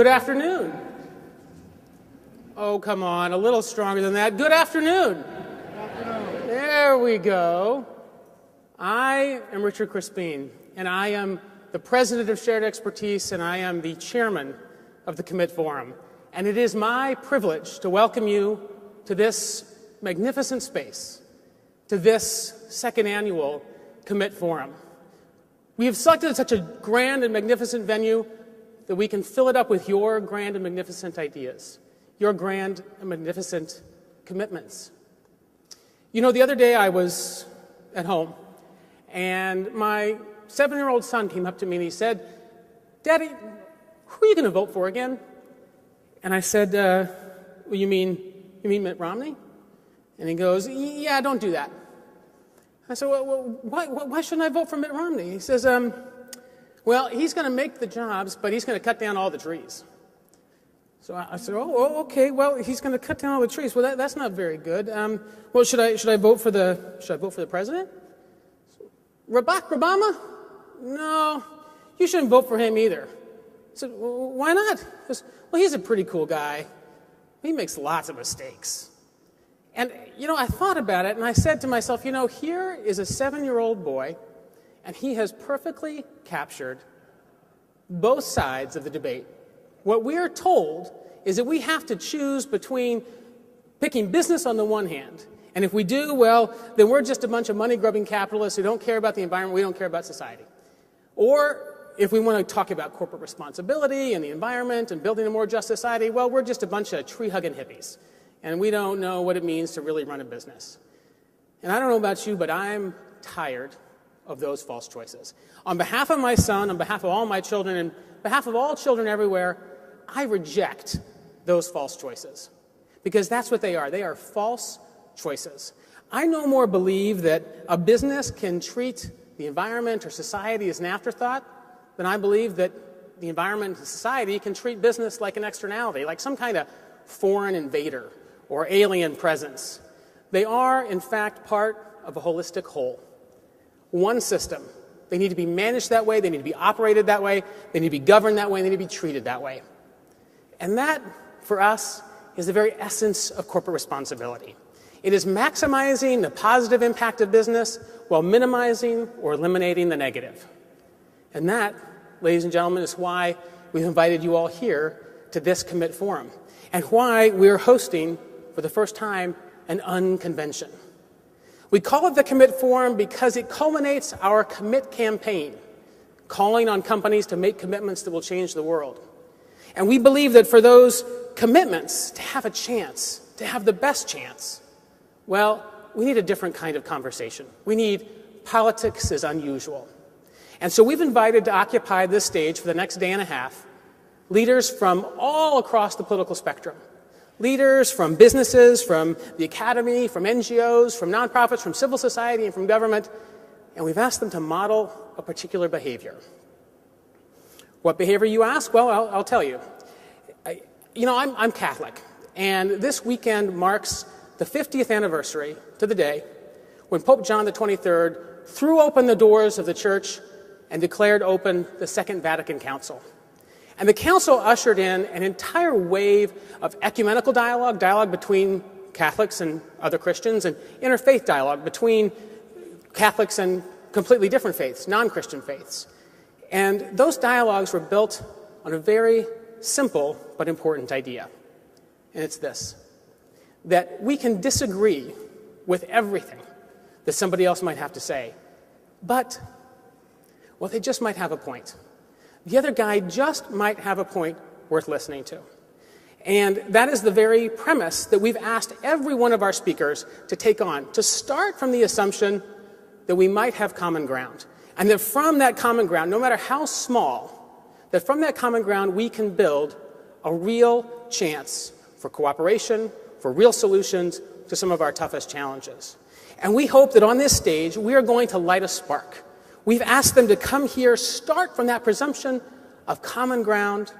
Good afternoon. Oh, come on, a little stronger than that. Good afternoon. There we go. I am Richard Crispin, and I am the president of Shared Expertise, and I am the chairman of the Commit Forum. And it is my privilege to welcome you to this magnificent space, to this second annual Commit Forum. We have selected such a grand and magnificent venue that we can fill it up with your grand and magnificent ideas, your grand and magnificent commitments. You know, the other day I was at home, and my 7-year-old son came up to me and he said, "Daddy, who are you going to vote for again?" And I said, well, you mean Mitt Romney? And he goes, "Yeah, don't do that." I said, well, why shouldn't I vote for Mitt Romney? He says, well, he's going to make the jobs, but he's going to cut down all the trees. So I said, oh, okay. Well, he's going to cut down all the trees. Well, that's not very good. Well, should I vote for the president? Barack Obama? No, you shouldn't vote for him either. I said, well, why not? He goes, well, he's a pretty cool guy. He makes lots of mistakes. And, you know, I thought about it, and I said to myself, you know, here is a 7-year-old boy, and he has perfectly captured both sides of the debate. What we are told is that we have to choose between picking business on the one hand, and if we do, well, then we're just a bunch of money-grubbing capitalists who don't care about the environment, we don't care about society. Or if we want to talk about corporate responsibility and the environment and building a more just society, well, we're just a bunch of tree-hugging hippies, and we don't know what it means to really run a business. And I don't know about you, but I'm tired of those false choices. On behalf of my son, on behalf of all my children, and on behalf of all children everywhere, I reject those false choices. Because that's what they are. They are false choices. I no more believe that a business can treat the environment or society as an afterthought than I believe that the environment and society can treat business like an externality, like some kind of foreign invader or alien presence. They are, in fact, part of a holistic whole. One system. They need to be managed that way, they need to be operated that way, they need to be governed that way, they need to be treated that way. And that, for us, is the very essence of corporate responsibility. It is maximizing the positive impact of business while minimizing or eliminating the negative. And that, ladies and gentlemen, is why we've invited you all here to this Commit Forum, and why we're hosting, for the first time, an unconvention. We call it the Commit Forum because it culminates our Commit campaign, calling on companies to make commitments that will change the world. And we believe that for those commitments to have a chance, to have the best chance, well, we need a different kind of conversation. We need politics is unusual. And so we've invited to occupy this stage for the next day and a half leaders from all across the political spectrum. Leaders from businesses, from the academy, from NGOs, from nonprofits, from civil society, and from government, and we've asked them to model a particular behavior. What behavior, you ask? Well, I'll tell you. I'm Catholic, and this weekend marks the 50th anniversary to the day when Pope John the 23rd threw open the doors of the Church and declared open the Second Vatican Council. And the Council ushered in an entire wave of ecumenical dialogue between Catholics and other Christians, and interfaith dialogue between Catholics and completely different faiths, non-Christian faiths. And those dialogues were built on a very simple but important idea. And it's this: that we can disagree with everything that somebody else might have to say, but, well, they just might have a point. The other guy just might have a point worth listening to. And that is the very premise that we've asked every one of our speakers to take on, to start from the assumption that we might have common ground. And that from that common ground, no matter how small, that from that common ground we can build a real chance for cooperation, for real solutions to some of our toughest challenges. And we hope that on this stage we are going to light a spark. We've asked them to come here, start from that presumption of common ground,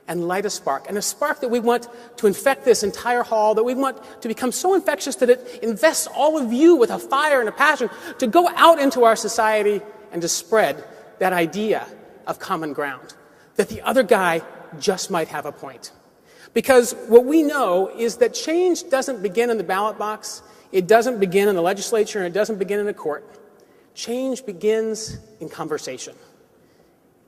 and light a spark. And a spark that we want to infect this entire hall, that we want to become so infectious that it invests all of you with a fire and a passion to go out into our society and to spread that idea of common ground. That the other guy just might have a point. Because what we know is that change doesn't begin in the ballot box, it doesn't begin in the legislature, and it doesn't begin in a court. Change begins in conversation.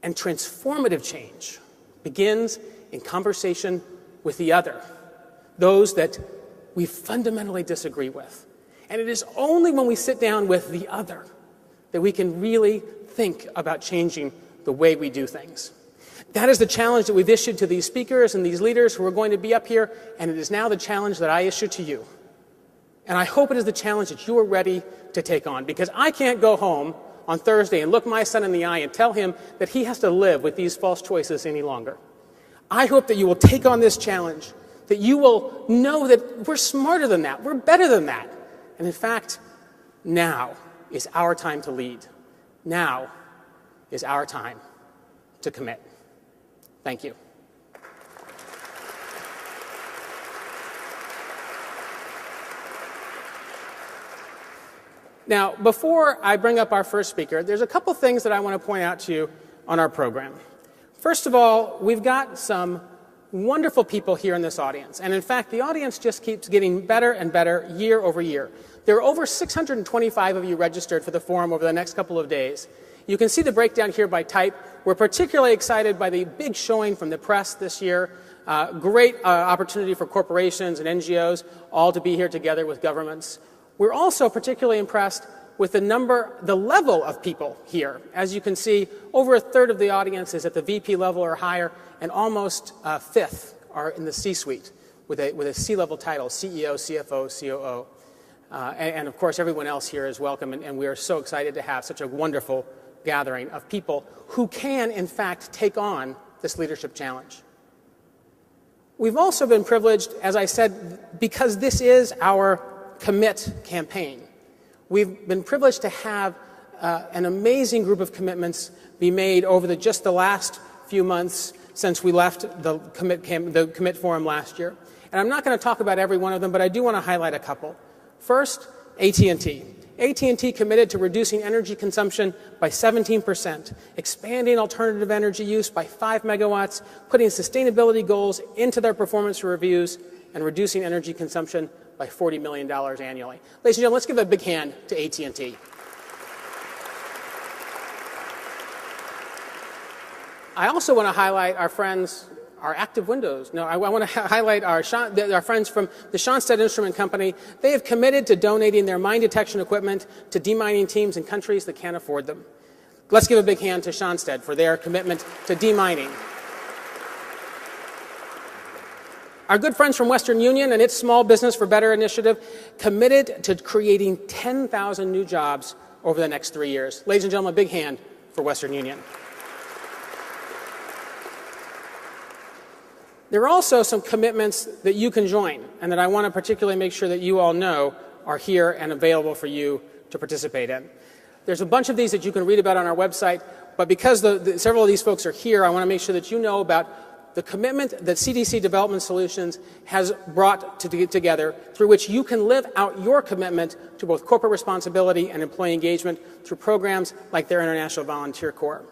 And transformative change begins in conversation with the other, those that we fundamentally disagree with. And it is only when we sit down with the other that we can really think about changing the way we do things. That is the challenge that we've issued to these speakers and these leaders who are going to be up here, and it is now the challenge that I issue to you. And I hope it is the challenge that you are ready to take on, because I can't go home on Thursday and look my son in the eye and tell him that he has to live with these false choices any longer. I hope that you will take on this challenge, that you will know that we're smarter than that, we're better than that. And in fact, now is our time to lead. Now is our time to commit. Thank you. Now, before I bring up our first speaker, there's a couple things that I want to point out to you on our program. First of all, we've got some wonderful people here in this audience. And in fact, the audience just keeps getting better and better year over year. There are over 625 of you registered for the forum over the next couple of days. You can see the breakdown here by type. We're particularly excited by the big showing from the press this year. Great opportunity for corporations and NGOs all to be here together with governments. We're also particularly impressed with the level of people here. As you can see, over a third of the audience is at the VP level or higher, and almost a fifth are in the C-suite with a C-level title, CEO, CFO, COO. And of course, everyone else here is welcome, and we are so excited to have such a wonderful gathering of people who can, in fact, take on this leadership challenge. We've also been privileged, as I said, because this is our Commit campaign. We've been privileged to have an amazing group of commitments be made over just the last few months since we left the Commit Forum last year. And I'm not going to talk about every one of them, but I do want to highlight a couple. First, AT&T. AT&T committed to reducing energy consumption by 17%, expanding alternative energy use by 5 megawatts, putting sustainability goals into their performance reviews, and reducing energy consumption by $40 million annually. Ladies and gentlemen, let's give a big hand to AT&T. I also want to highlight our friends, our Active Windows. No, I want to highlight our friends from the Schonstedt Instrument Company. They have committed to donating their mine detection equipment to demining teams in countries that can't afford them. Let's give a big hand to Schonstedt for their commitment to demining. Our good friends from Western Union and its Small Business for Better initiative committed to creating 10,000 new jobs over the next 3 years. Ladies and gentlemen, a big hand for Western Union. There are also some commitments that you can join and that I want to particularly make sure that you all know are here and available for you to participate in. There's a bunch of these that you can read about on our website, but because several of these folks are here, I want to make sure that you know about the commitment that CDC Development Solutions has brought together, through which you can live out your commitment to both corporate responsibility and employee engagement through programs like their International Volunteer Corps.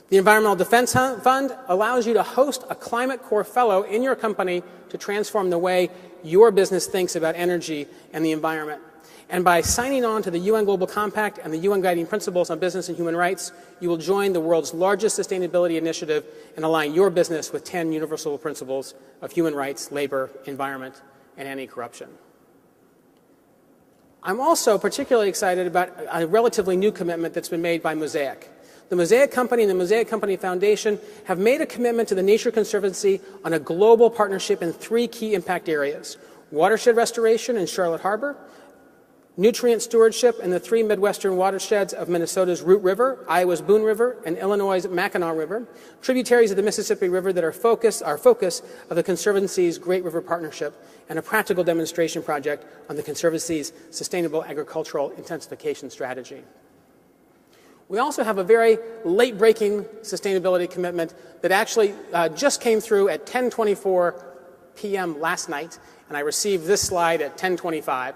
The Environmental Defense Fund allows you to host a Climate Corps Fellow in your company to transform the way your business thinks about energy and the environment. And by signing on to the UN Global Compact and the UN Guiding Principles on Business and Human Rights, you will join the world's largest sustainability initiative and align your business with 10 universal principles of human rights, labor, environment, and anti-corruption. I'm also particularly excited about a relatively new commitment that's been made by Mosaic. The Mosaic Company and the Mosaic Company Foundation have made a commitment to the Nature Conservancy on a global partnership in 3 key impact areas: watershed restoration in Charlotte Harbor, nutrient stewardship in the 3 Midwestern watersheds of Minnesota's Root River, Iowa's Boone River, and Illinois' Mackinac River, tributaries of the Mississippi River that are focus of the Conservancy's Great River Partnership, and a practical demonstration project on the Conservancy's Sustainable Agricultural Intensification Strategy. We also have a very late-breaking sustainability commitment that actually just came through at 10:24 p.m. last night, and I received this slide at 10:25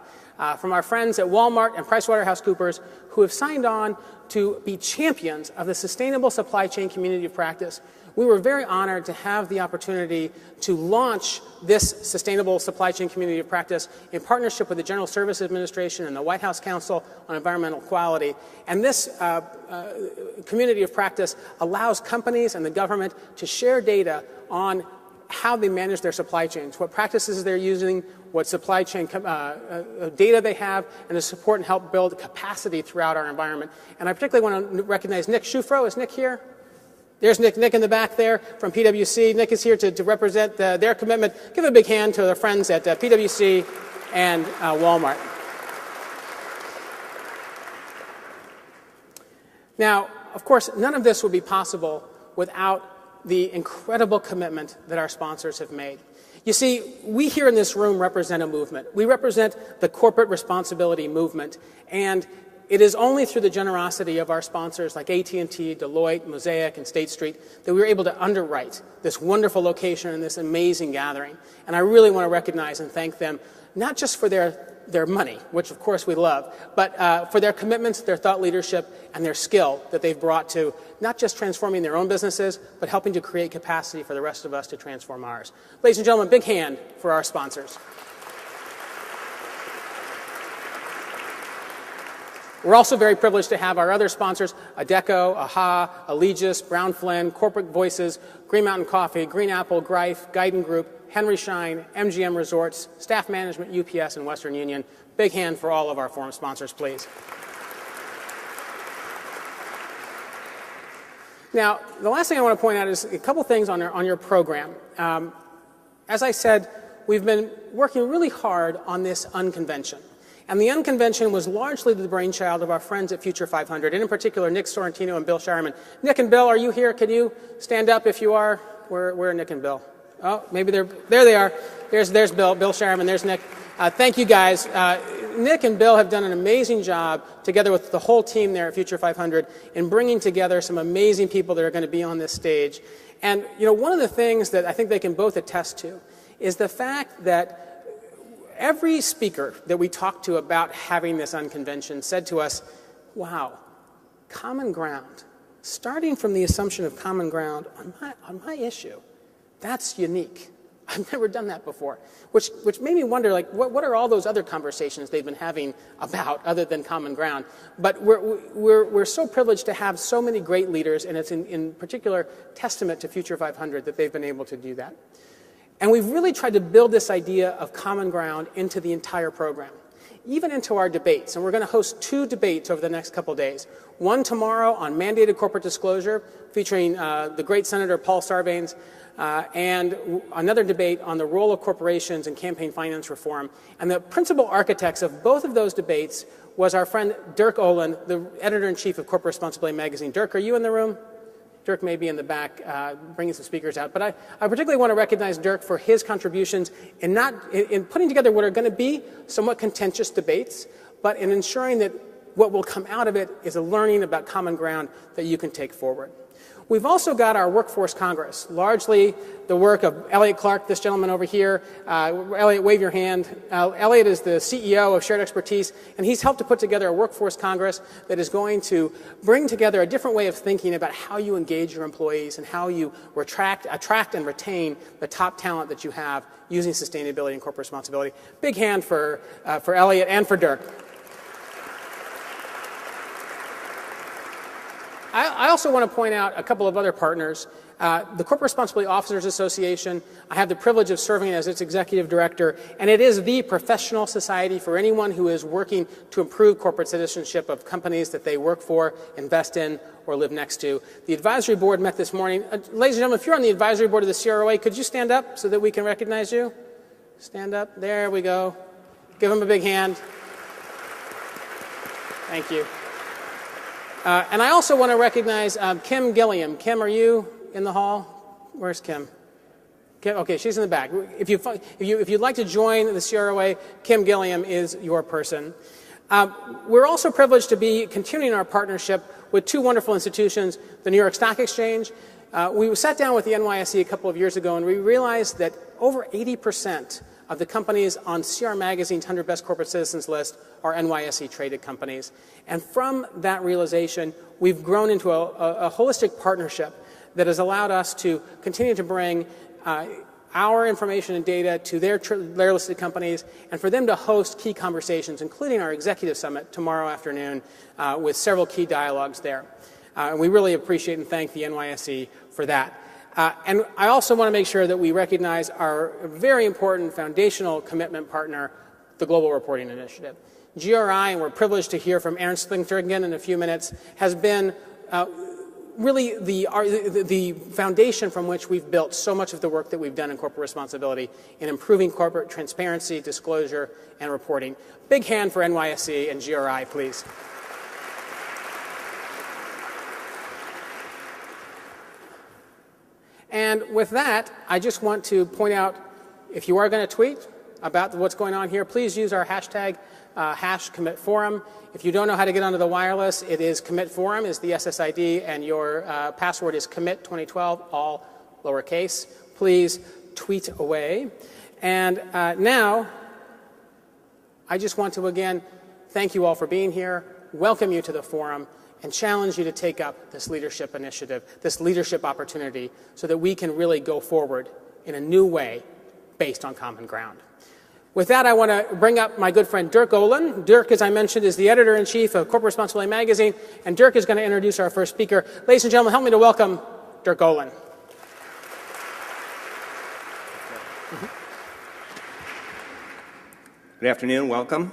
from our friends at Walmart and PricewaterhouseCoopers, who have signed on to be champions of the sustainable supply chain community of practice, We were very honored to have the opportunity to launch this sustainable supply chain community of practice in partnership with the General Services Administration and the White House Council on Environmental Quality. And this community of practice allows companies and the government to share data on how they manage their supply chains, what practices they're using, what supply chain data they have, and to support and help build capacity throughout our environment. And I particularly want to recognize Nick Schufro. Is Nick here? There's Nick in the back there from PwC. Nick is here to represent their commitment. Give a big hand to their friends at PwC and Walmart. Now, of course, none of this would be possible without the incredible commitment that our sponsors have made. You see, we here in this room represent a movement. We represent the corporate responsibility movement, and it is only through the generosity of our sponsors like AT&T, Deloitte, Mosaic, and State Street that we were able to underwrite this wonderful location and this amazing gathering. And I really want to recognize and thank them, not just for their money, which of course we love, but for their commitments, their thought leadership, and their skill that they've brought to not just transforming their own businesses, but helping to create capacity for the rest of us to transform ours. Ladies and gentlemen, big hand for our sponsors. We're also very privileged to have our other sponsors, Adecco, AHA, Allegis, Brown Flynn, Corporate Voices, Green Mountain Coffee, Green Apple, Greif, Guyton Group, Henry Schein, MGM Resorts, Staff Management, UPS, and Western Union. Big hand for all of our forum sponsors, please. Now, the last thing I want to point out is a couple things on your program. As I said, we've been working really hard on this unconvention. And the unconvention was largely the brainchild of our friends at Future 500, and in particular, Nick Sorrentino and Bill Shireman. Nick and Bill, are you here? Can you stand up if you are? Where are Nick and Bill? Oh, maybe there they are. There's Bill Shireman, there's Nick. Thank you, guys. Nick and Bill have done an amazing job, together with the whole team there at Future 500, in bringing together some amazing people that are going to be on this stage. And, you know, one of the things that I think they can both attest to is the fact that every speaker that we talked to about having this unconvention said to us, wow, common ground, starting from the assumption of common ground on my issue, that's unique. I've never done that before, which made me wonder, like, what are all those other conversations they've been having about other than common ground? But we're so privileged to have so many great leaders, and it's in particular testament to Future 500 that they've been able to do that. And we've really tried to build this idea of common ground into the entire program, even into our debates. And we're going to host 2 debates over the next couple of days. One tomorrow on mandated corporate disclosure, featuring the great Senator Paul Sarbanes, and another debate on the role of corporations in campaign finance reform. And the principal architects of both of those debates was our friend Dirk Olin, the editor-in-chief of Corporate Responsibility Magazine. Dirk, are you in the room? Dirk may be in the back bringing some speakers out. But I particularly want to recognize Dirk for his contributions in putting together what are going to be somewhat contentious debates, but in ensuring that what will come out of it is a learning about common ground that you can take forward. We've also got our Workforce Congress, largely the work of Elliot Clark, this gentleman over here. Elliot, wave your hand. Elliot is the CEO of Shared Expertise, and he's helped to put together a Workforce Congress that is going to bring together a different way of thinking about how you engage your employees and how you attract and retain the top talent that you have using sustainability and corporate responsibility. Big hand for Elliot and for Dirk. I also want to point out a couple of other partners. The Corporate Responsibility Officers Association, I have the privilege of serving as its executive director, and it is the professional society for anyone who is working to improve corporate citizenship of companies that they work for, invest in, or live next to. The advisory board met this morning. Ladies and gentlemen, if you're on the advisory board of the CROA, could you stand up so that we can recognize you? Stand up. There we go. Give them a big hand. Thank you. And I also want to recognize Kim Gilliam. Kim, are you in the hall? Where's Kim? Kim? Okay, she's in the back. If you'd like to join the CROA, Kim Gilliam is your person. We're also privileged to be continuing our partnership with 2 wonderful institutions, the New York Stock Exchange. We sat down with the NYSE a couple of years ago, and we realized that over 80% of the companies on CR Magazine's 100 Best Corporate Citizens list are NYSE-traded companies. And from that realization, we've grown into a holistic partnership that has allowed us to continue to bring our information and data to their listed companies, and for them to host key conversations, including our executive summit tomorrow afternoon with several key dialogues there. And we really appreciate and thank the NYSE for that. And I also want to make sure that we recognize our very important foundational commitment partner, the Global Reporting Initiative. GRI, and we're privileged to hear from Ernst Linktergen in a few minutes, has been really the foundation from which we've built so much of the work that we've done in corporate responsibility in improving corporate transparency, disclosure, and reporting. Big hand for NYSE and GRI, please. And with that, I just want to point out, if you are going to tweet about what's going on here, please use our hashtag, #CommitForum. If you don't know how to get onto the wireless, it is CommitForum is the SSID, and your password is commit2012, all lowercase. Please tweet away. And now, I just want to again thank you all for being here, welcome you to the forum, and challenge you to take up this leadership initiative, this leadership opportunity, so that we can really go forward in a new way based on common ground. With that, I want to bring up my good friend Dirk Olin. Dirk, as I mentioned, is the editor-in-chief of Corporate Responsibility Magazine, and Dirk is going to introduce our first speaker. Ladies and gentlemen, help me to welcome Dirk Olin. Good afternoon, welcome.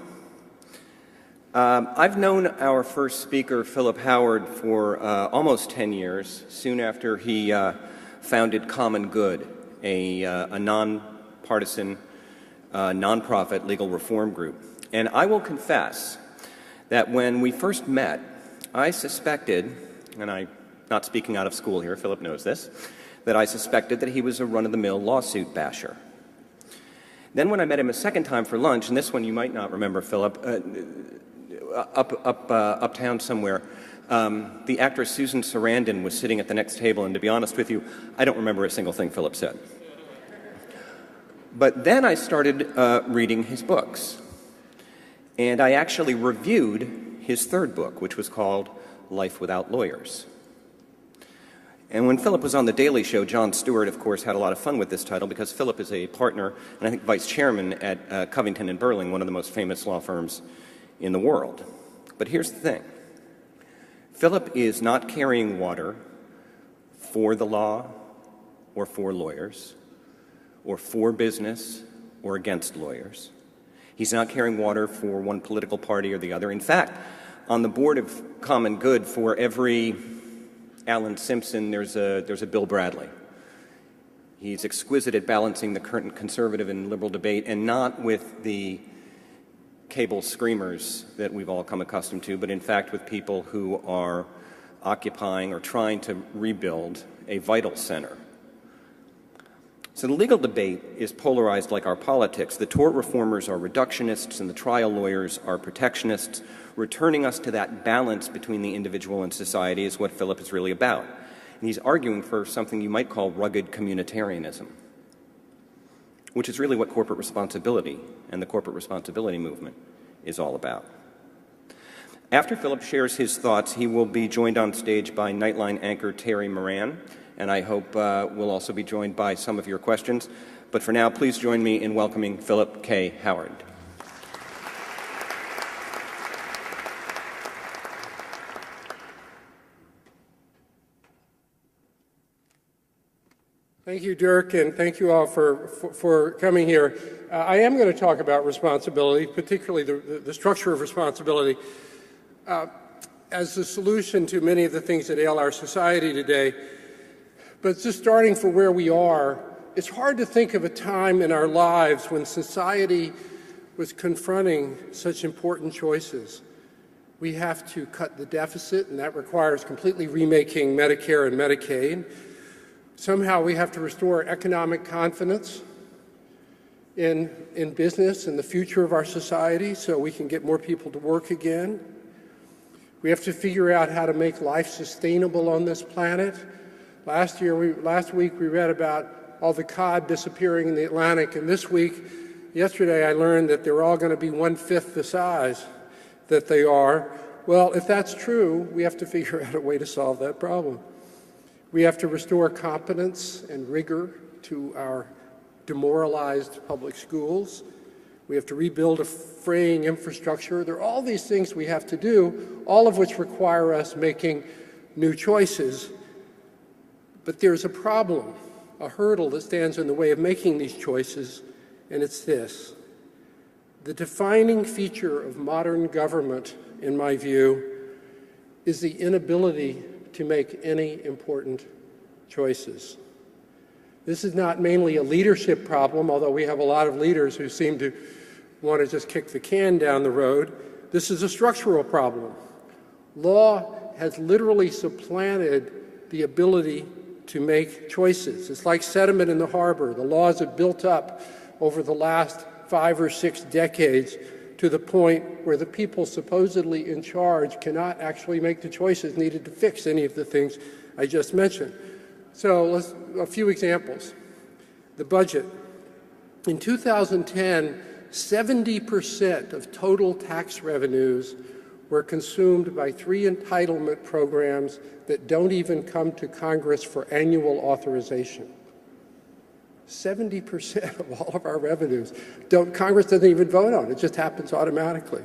I've known our first speaker, Phillip Howard, for almost 10 years, soon after he founded Common Good, a nonpartisan nonprofit legal reform group. And I will confess that when we first met, I suspected, and I'm not speaking out of school here, Phillip knows this, that I suspected that he was a run-of-the-mill lawsuit basher. Then when I met him a second time for lunch, and this one you might not remember, Phillip, uptown somewhere, the actress Susan Sarandon was sitting at the next table, and to be honest with you, I don't remember a single thing Phillip said. But then I started reading his books, and I actually reviewed his third book, which was called Life Without Lawyers. And when Phillip was on The Daily Show, Jon Stewart, of course, had a lot of fun with this title because Phillip is a partner and I think vice chairman at Covington and Burling, one of the most famous law firms in the world. But here's the thing. Phillip is not carrying water for the law or for lawyers or for business or against lawyers. He's not carrying water for one political party or the other. In fact, on the board of Common Good, for every Alan Simpson, there's a Bill Bradley. He's exquisite at balancing the current conservative and liberal debate, and not with the cable screamers that we've all come accustomed to, but in fact with people who are occupying or trying to rebuild a vital center. So the legal debate is polarized like our politics. The tort reformers are reductionists and the trial lawyers are protectionists. Returning us to that balance between the individual and society is what Phillip is really about. And he's arguing for something you might call rugged communitarianism, which is really what corporate responsibility and the corporate responsibility movement is all about. After Phillip shares his thoughts, he will be joined on stage by Nightline anchor Terry Moran, and I hope we'll also be joined by some of your questions. But for now, please join me in welcoming Phillip K. Howard. Thank you, Dirk, and thank you all for coming here. I am going to talk about responsibility, particularly the structure of responsibility, as the solution to many of the things that ail our society today. But just starting from where we are, it's hard to think of a time in our lives when society was confronting such important choices. We have to cut the deficit, and that requires completely remaking Medicare and Medicaid. Somehow we have to restore economic confidence in business and the future of our society so we can get more people to work again. We have to figure out how to make life sustainable on this planet. Last week we read about all the cod disappearing in the Atlantic, and yesterday I learned that they're all going to be 1/5 the size that they are. Well, if that's true, we have to figure out a way to solve that problem. We have to restore competence and rigor to our demoralized public schools. We have to rebuild a fraying infrastructure. There are all these things we have to do, all of which require us making new choices. But there's a problem, a hurdle that stands in the way of making these choices, and it's this. The defining feature of modern government, in my view, is the inability to make any important choices. This is not mainly a leadership problem, although we have a lot of leaders who seem to want to just kick the can down the road. This is a structural problem. Law has literally supplanted the ability to make choices. It's like sediment in the harbor. The laws have built up over the last 5 or 6 decades to the point where the people supposedly in charge cannot actually make the choices needed to fix any of the things I just mentioned. So a few examples. The budget. In 2010, 70% of total tax revenues were consumed by 3 entitlement programs that don't even come to Congress for annual authorization. 70% of all of our revenues Congress doesn't even vote on. It just happens automatically.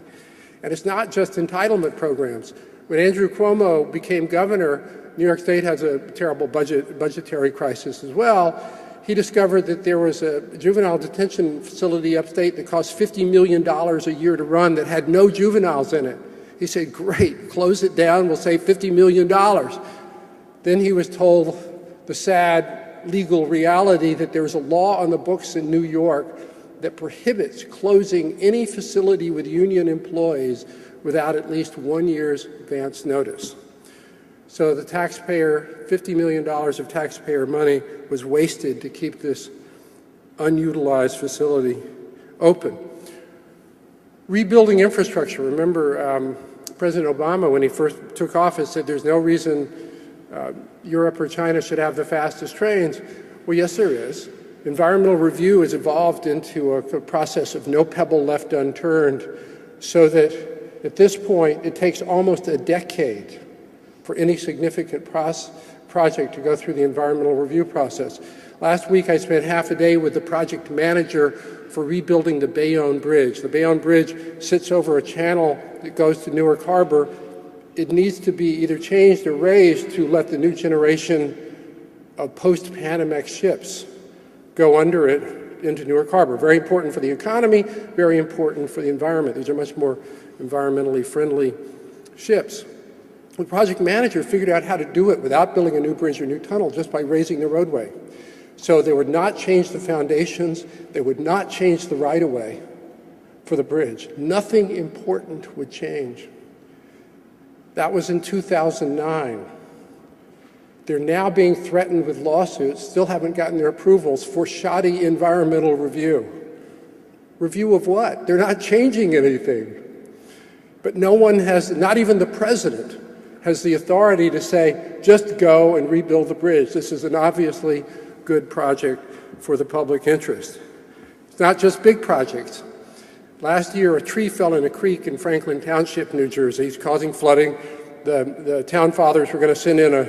And it's not just entitlement programs. When Andrew Cuomo became governor, New York State has a terrible budgetary crisis as well. He discovered that there was a juvenile detention facility upstate that cost $50 million a year to run that had no juveniles in it. He said, great, close it down, we'll save $50 million. Then he was told the sad legal reality that there's a law on the books in New York that prohibits closing any facility with union employees without at least 1 year's advance notice. So the taxpayer, $50 million of taxpayer money was wasted to keep this unutilized facility open. Rebuilding infrastructure. Remember, President Obama, when he first took office, said there's no reason Europe or China should have the fastest trains. Well, yes, there is. Environmental review has evolved into a process of no pebble left unturned, so that at this point, it takes almost a decade for any significant project to go through the environmental review process. Last week, I spent half a day with the project manager for rebuilding the Bayonne Bridge. The Bayonne Bridge sits over a channel that goes to Newark Harbor. It needs to be either changed or raised to let the new generation of post-Panamax ships go under it into Newark Harbor. Very important for the economy, very important for the environment. These are much more environmentally friendly ships. The project manager figured out how to do it without building a new bridge or new tunnel, just by raising the roadway. So they would not change the foundations, they would not change the right-of-way for the bridge. Nothing important would change. That was in 2009. They're now being threatened with lawsuits, still haven't gotten their approvals for shoddy environmental review. Review of what? They're not changing anything. But no one has, not even the president, has the authority to say, just go and rebuild the bridge. This is an obviously good project for the public interest. It's not just big projects. Last year, a tree fell in a creek in Franklin Township, New Jersey. It's causing flooding. The town fathers were going to send in a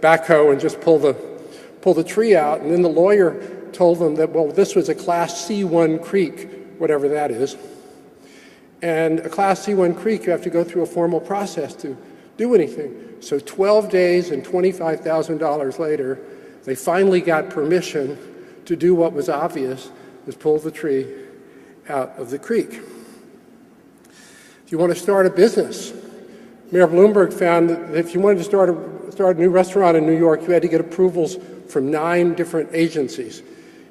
backhoe and just pull the tree out. And then the lawyer told them that, well, this was a Class C1 creek, whatever that is. And a Class C1 creek, you have to go through a formal process to do anything. So 12 days and $25,000 later, they finally got permission to do what was obvious, was pull the tree out of the creek. If you want to start a business, Mayor Bloomberg found that if you wanted to start a new restaurant in New York, you had to get approvals from 9 different agencies.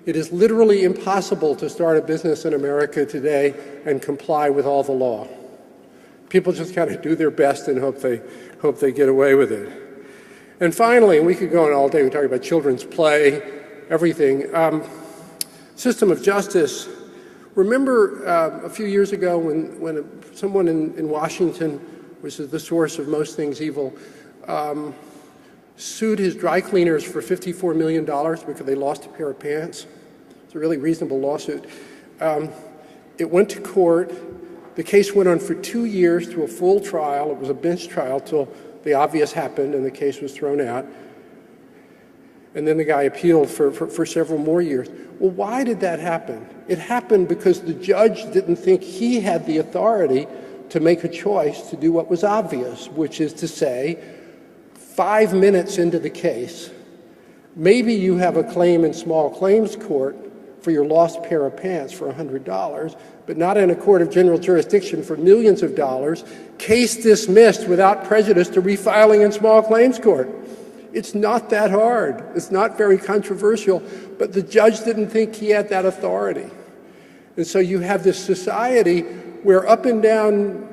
It is literally impossible to start a business in America today and comply with all the law. People just kind of do their best and hope they get away with it. And finally, and we could go on all day, we talk about children's play, everything. System of justice. Remember a few years ago when someone in Washington, which is the source of most things evil, sued his dry cleaners for $54 million because they lost a pair of pants? It's a really reasonable lawsuit. It went to court. The case went on for 2 years to a full trial. It was a bench trial till the obvious happened and the case was thrown out. And then the guy appealed for several more years. Well, why did that happen? It happened because the judge didn't think he had the authority to make a choice to do what was obvious, which is to say, 5 minutes into the case, maybe you have a claim in small claims court for your lost pair of pants for $100, but not in a court of general jurisdiction for millions of dollars, case dismissed without prejudice to refiling in small claims court. It's not that hard. It's not very controversial, but the judge didn't think he had that authority. And so you have this society where up and down,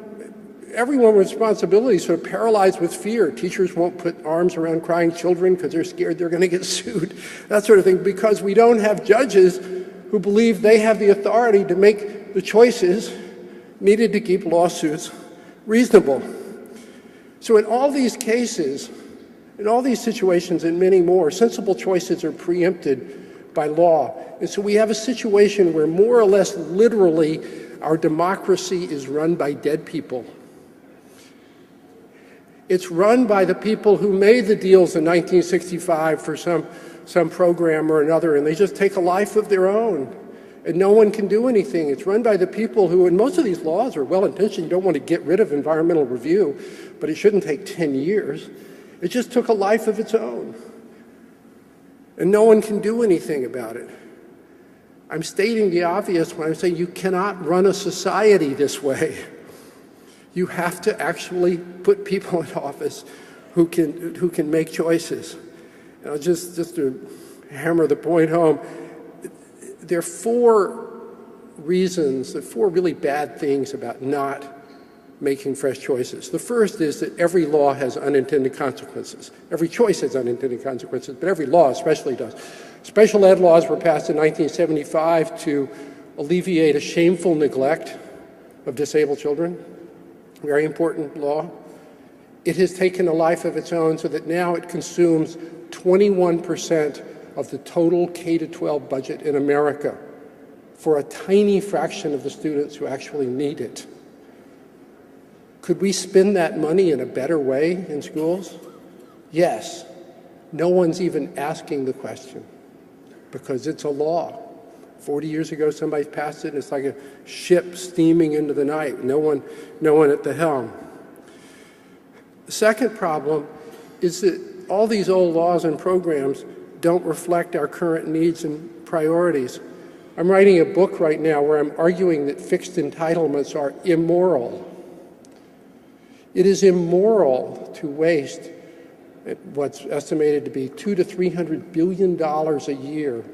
everyone with responsibility is sort of paralyzed with fear. Teachers won't put arms around crying children because they're scared they're going to get sued, that sort of thing, because we don't have judges who believe they have the authority to make the choices needed to keep lawsuits reasonable. So in all these cases, in all these situations and many more, sensible choices are preempted by law. And so we have a situation where more or less literally our democracy is run by dead people. It's run by the people who made the deals in 1965 for some program or another, and they just take a life of their own, and no one can do anything. It's run by the people who, and most of these laws are well-intentioned. You don't want to get rid of environmental review, but it shouldn't take 10 years. It just took a life of its own, and no one can do anything about it. I'm stating the obvious when I'm saying you cannot run a society this way. You have to actually put people in office who can make choices. And just to hammer the point home, there are four reasons, there are four really bad things about not making fresh choices. The first is that every law has unintended consequences. Every choice has unintended consequences, but every law especially does. Special ed laws were passed in 1975 to alleviate a shameful neglect of disabled children. Very important law. It has taken a life of its own so that now it consumes 21% of the total K-12 budget in America for a tiny fraction of the students who actually need it. Could we spend that money in a better way in schools? Yes. No one's even asking the question because it's a law. 40 years ago, somebody passed it, and it's like a ship steaming into the night. No one at the helm. The second problem is that all these old laws and programs don't reflect our current needs and priorities. I'm writing a book right now where I'm arguing that fixed entitlements are immoral. It is immoral to waste what's estimated to be $200 to $300 billion a year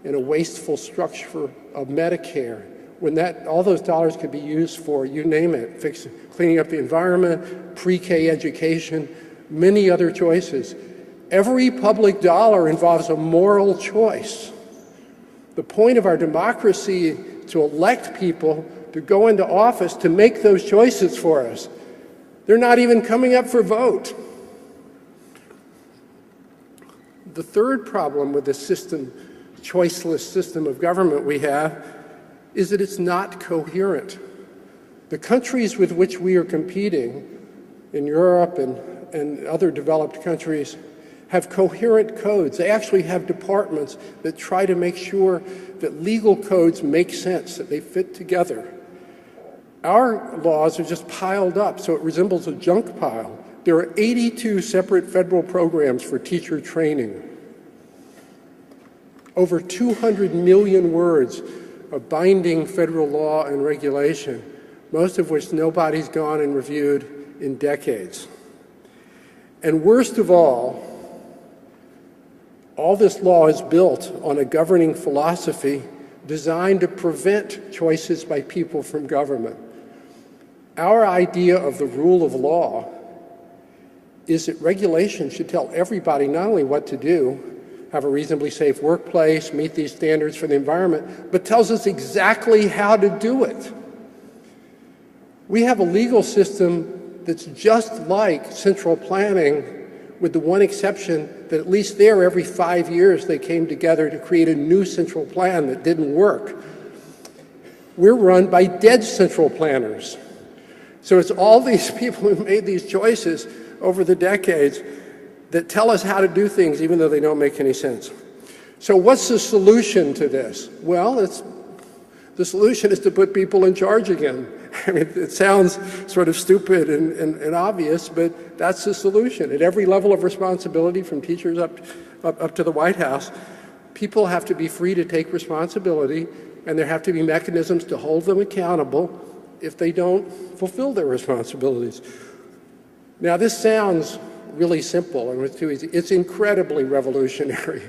in a wasteful structure of Medicare, when all those dollars could be used for, you name it, cleaning up the environment, pre-K education, many other choices. Every public dollar involves a moral choice. The point of our democracy is to elect people to go into office to make those choices for us. They're not even coming up for vote. The third problem with this choiceless system of government we have is that it's not coherent. The countries with which we are competing in Europe and other developed countries have coherent codes. They actually have departments that try to make sure that legal codes make sense, that they fit together. Our laws are just piled up, so it resembles a junk pile. There are 82 separate federal programs for teacher training. Over 200 million words of binding federal law and regulation, most of which nobody's gone and reviewed in decades. And worst of all this law is built on a governing philosophy designed to prevent choices by people from government. Our idea of the rule of law is that regulation should tell everybody not only what to do, have a reasonably safe workplace, meet these standards for the environment, but tells us exactly how to do it. We have a legal system that's just like central planning, with the one exception that at least there every 5 years they came together to create a new central plan that didn't work. We're run by dead central planners. So it's all these people who made these choices over the decades. that tell us how to do things even though they don't make any sense. So what's the solution to this? Well, the solution is to put people in charge again. I mean, it sounds sort of stupid and obvious, but that's the solution. At every level of responsibility, from teachers up to the White House, people have to be free to take responsibility, and there have to be mechanisms to hold them accountable if they don't fulfill their responsibilities. Now, this sounds really simple and it's too easy. It's incredibly revolutionary.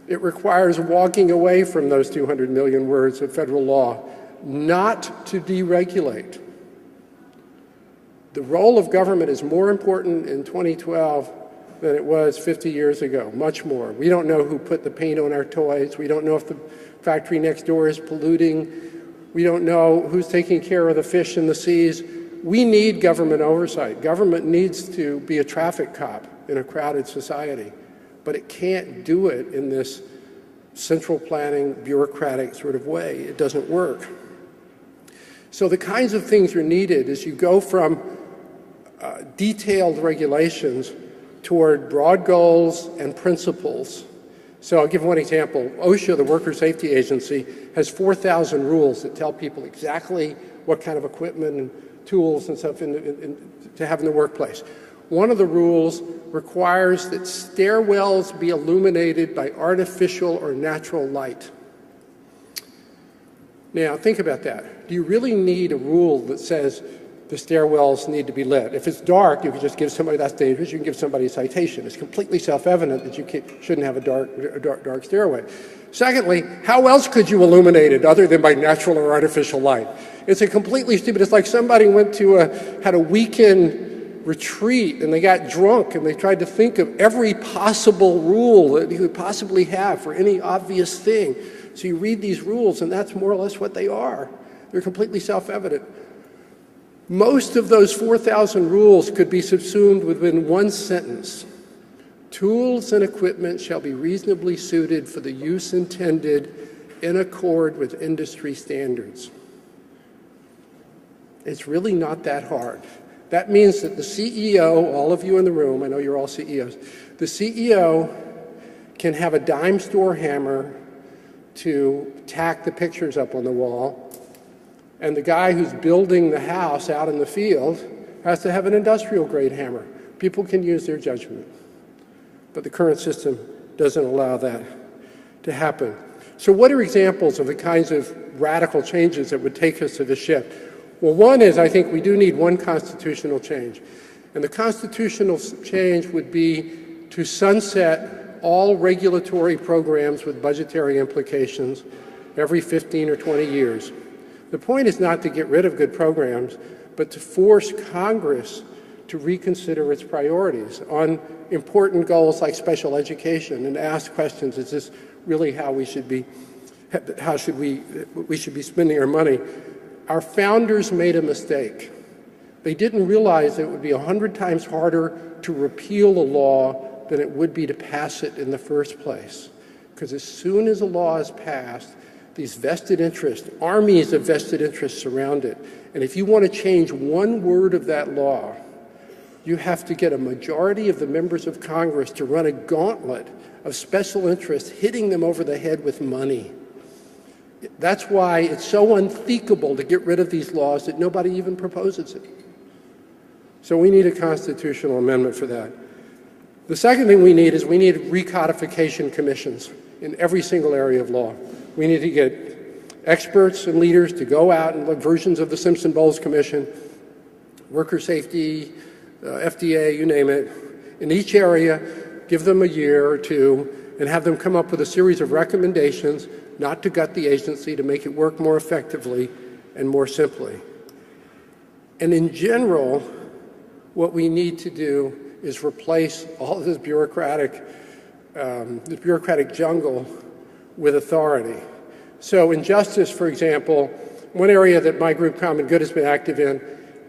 It requires walking away from those 200 million words of federal law, not to deregulate. The role of government is more important in 2012 than it was 50 years ago, much more. We don't know who put the paint on our toys. We don't know if the factory next door is polluting. We don't know who's taking care of the fish in the seas. We need government oversight. Government needs to be a traffic cop in a crowded society, but it can't do it in this central planning, bureaucratic sort of way. It doesn't work. So the kinds of things are needed as you go from detailed regulations toward broad goals and principles. So I'll give one example. OSHA, the Worker Safety Agency, has 4,000 rules that tell people exactly what kind of equipment and tools and stuff to have in the workplace. One of the rules requires that stairwells be illuminated by artificial or natural light. Now, think about that. Do you really need a rule that says the stairwells need to be lit? If it's dark, you can just give somebody, that's dangerous, you can give somebody a citation. It's completely self-evident that you shouldn't have a dark stairway. Secondly, how else could you illuminate it other than by natural or artificial light? It's a completely stupid, it's like somebody went to had a weekend retreat and they got drunk and they tried to think of every possible rule that you could possibly have for any obvious thing. So you read these rules and that's more or less what they are. They're completely self-evident. Most of those 4,000 rules could be subsumed within one sentence. Tools and equipment shall be reasonably suited for the use intended in accord with industry standards. It's really not that hard. That means that the CEO, all of you in the room, I know you're all CEOs, the CEO can have a dime store hammer to tack the pictures up on the wall, and the guy who's building the house out in the field has to have an industrial grade hammer. People can use their judgment, but the current system doesn't allow that to happen. So what are examples of the kinds of radical changes that would take us to the shift? Well, one is I think we do need one constitutional change. And the constitutional change would be to sunset all regulatory programs with budgetary implications every 15 or 20 years. The point is not to get rid of good programs, but to force Congress to reconsider its priorities on important goals like special education and ask questions, is this really how we should be, we should be spending our money? Our founders made a mistake. They didn't realize that it would be 100 times harder to repeal a law than it would be to pass it in the first place. Because as soon as a law is passed, these vested interests, armies of vested interests surround it. And if you want to change one word of that law, you have to get a majority of the members of Congress to run a gauntlet of special interests, hitting them over the head with money. That's why it's so unthinkable to get rid of these laws that nobody even proposes it. So we need a constitutional amendment for that. The second thing we need is we need recodification commissions in every single area of law. We need to get experts and leaders to go out and look versions of the Simpson-Bowles Commission, worker safety, FDA, you name it, in each area, give them a year or two, and have them come up with a series of recommendations, not to gut the agency, to make it work more effectively and more simply. And in general, what we need to do is replace all of this bureaucratic jungle with authority. So in justice, for example, one area that my group Common Good has been active in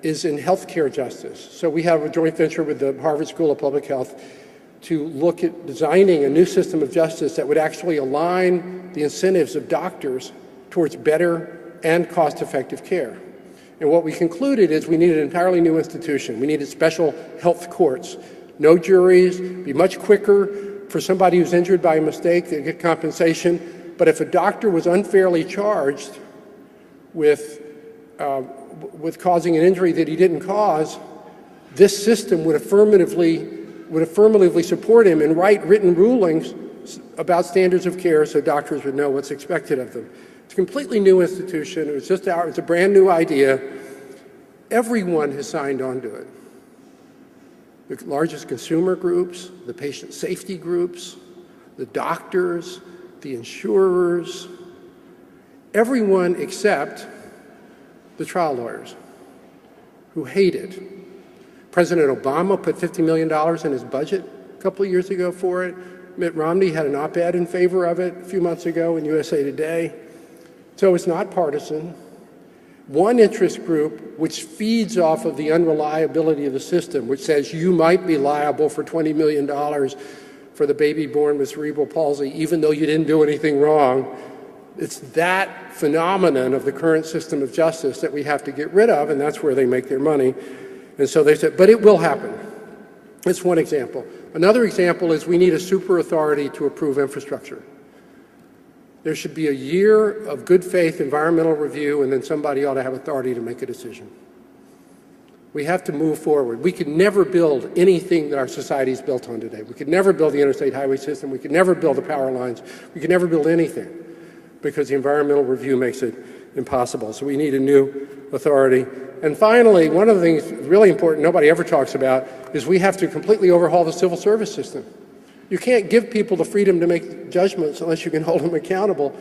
is in healthcare justice. So we have a joint venture with the Harvard School of Public Health to look at designing a new system of justice that would actually align the incentives of doctors towards better and cost-effective care. And what we concluded is we needed an entirely new institution. We needed special health courts No juries, be much quicker for somebody who's injured by a mistake to get compensation. But if a doctor was unfairly charged with causing an injury that he didn't cause, this system would affirmatively support him and write written rulings about standards of care so doctors would know what's expected of them. It's a completely new institution. It's a brand new idea. Everyone has signed on to it. The largest consumer groups, the patient safety groups, the doctors, the insurers, everyone except the trial lawyers who hate it. President Obama put $50 million in his budget a couple of years ago for it. Mitt Romney had an op-ed in favor of it a few months ago in USA Today. So it's not partisan. One interest group, which feeds off of the unreliability of the system, which says you might be liable for $20 million for the baby born with cerebral palsy, even though you didn't do anything wrong. It's that phenomenon of the current system of justice that we have to get rid of, and that's where they make their money. And so they said, but it will happen. That's one example. Another example is we need a super authority to approve infrastructure. There should be a year of good faith environmental review, and then somebody ought to have authority to make a decision. We have to move forward. We could never build anything that our society is built on today. We could never build the interstate highway system. We could never build the power lines. We could never build anything because the environmental review makes it impossible. So we need a new authority. And finally, one of the things really important nobody ever talks about is we have to completely overhaul the civil service system. You can't give people the freedom to make judgments unless you can hold them accountable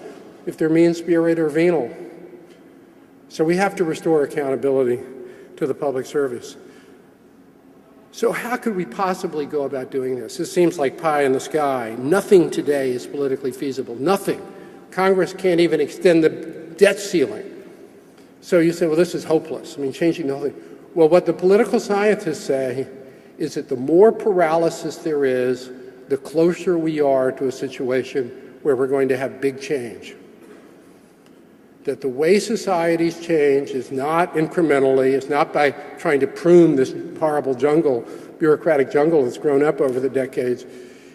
if they're mean-spirited or venal. So we have to restore accountability to the public service. So how could we possibly go about doing this? This seems like pie in the sky. Nothing today is politically feasible. Nothing. Congress can't even extend the debt ceiling. So you say, well, this is hopeless. I mean, changing the whole thing. Well, what the political scientists say is that the more paralysis there is, the closer we are to a situation where we're going to have big change. That the way societies change is not incrementally, it's not by trying to prune this horrible jungle, bureaucratic jungle that's grown up over the decades.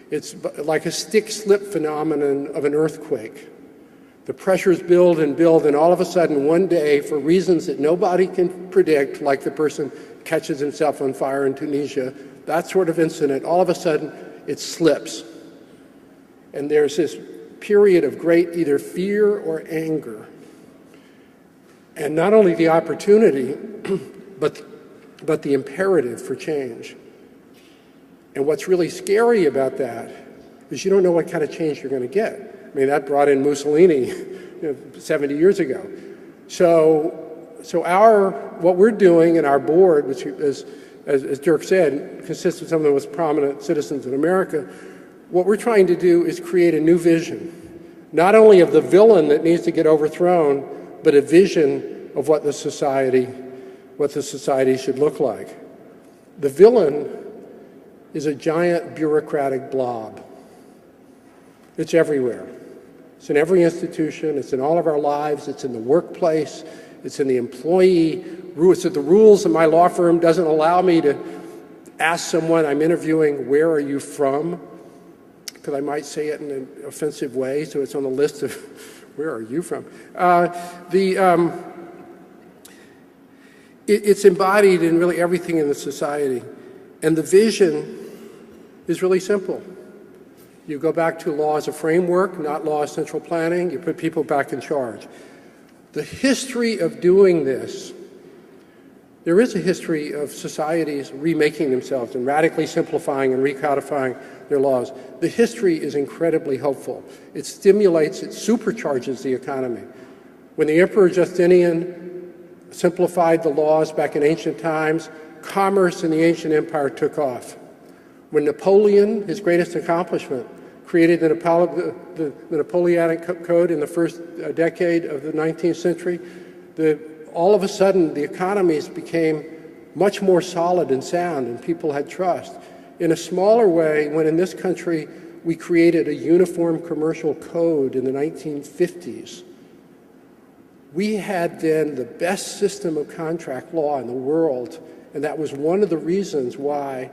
It's like a stick-slip phenomenon of an earthquake. The pressures build, and all of a sudden, one day, for reasons that nobody can predict, like the person catches himself on fire in Tunisia, that sort of incident, all of a sudden, it slips. And there's this period of great either fear or anger. And not only the opportunity, but the imperative for change. And what's really scary about that is you don't know what kind of change you're going to get. I mean, that brought in Mussolini 70 years ago. So what we're doing in our board, which is, as Dirk said, consists of some of the most prominent citizens in America, what we're trying to do is create a new vision, not only of the villain that needs to get overthrown, but a vision of what the society should look like. The villain is a giant bureaucratic blob. It's everywhere. It's in every institution. It's in all of our lives. It's in the workplace. It's in the employee. It's that the rules in my law firm doesn't allow me to ask someone I'm interviewing, where are you from? Because I might say it in an offensive way, so it's on the list of where are you from? It's embodied in really everything in the society. And the vision is really simple. You go back to law as a framework, not law as central planning. You put people back in charge. The history of doing this, there is a history of societies remaking themselves and radically simplifying and recodifying their laws. The history is incredibly hopeful. It stimulates, it supercharges the economy. When the Emperor Justinian simplified the laws back in ancient times, commerce in the ancient empire took off. When Napoleon, his greatest accomplishment, created the Napoleonic Code in the first decade of the 19th century, all of a sudden the economies became much more solid and sound, and people had trust. In a smaller way, when in this country we created a uniform commercial code in the 1950s, we had then the best system of contract law in the world, and that was one of the reasons why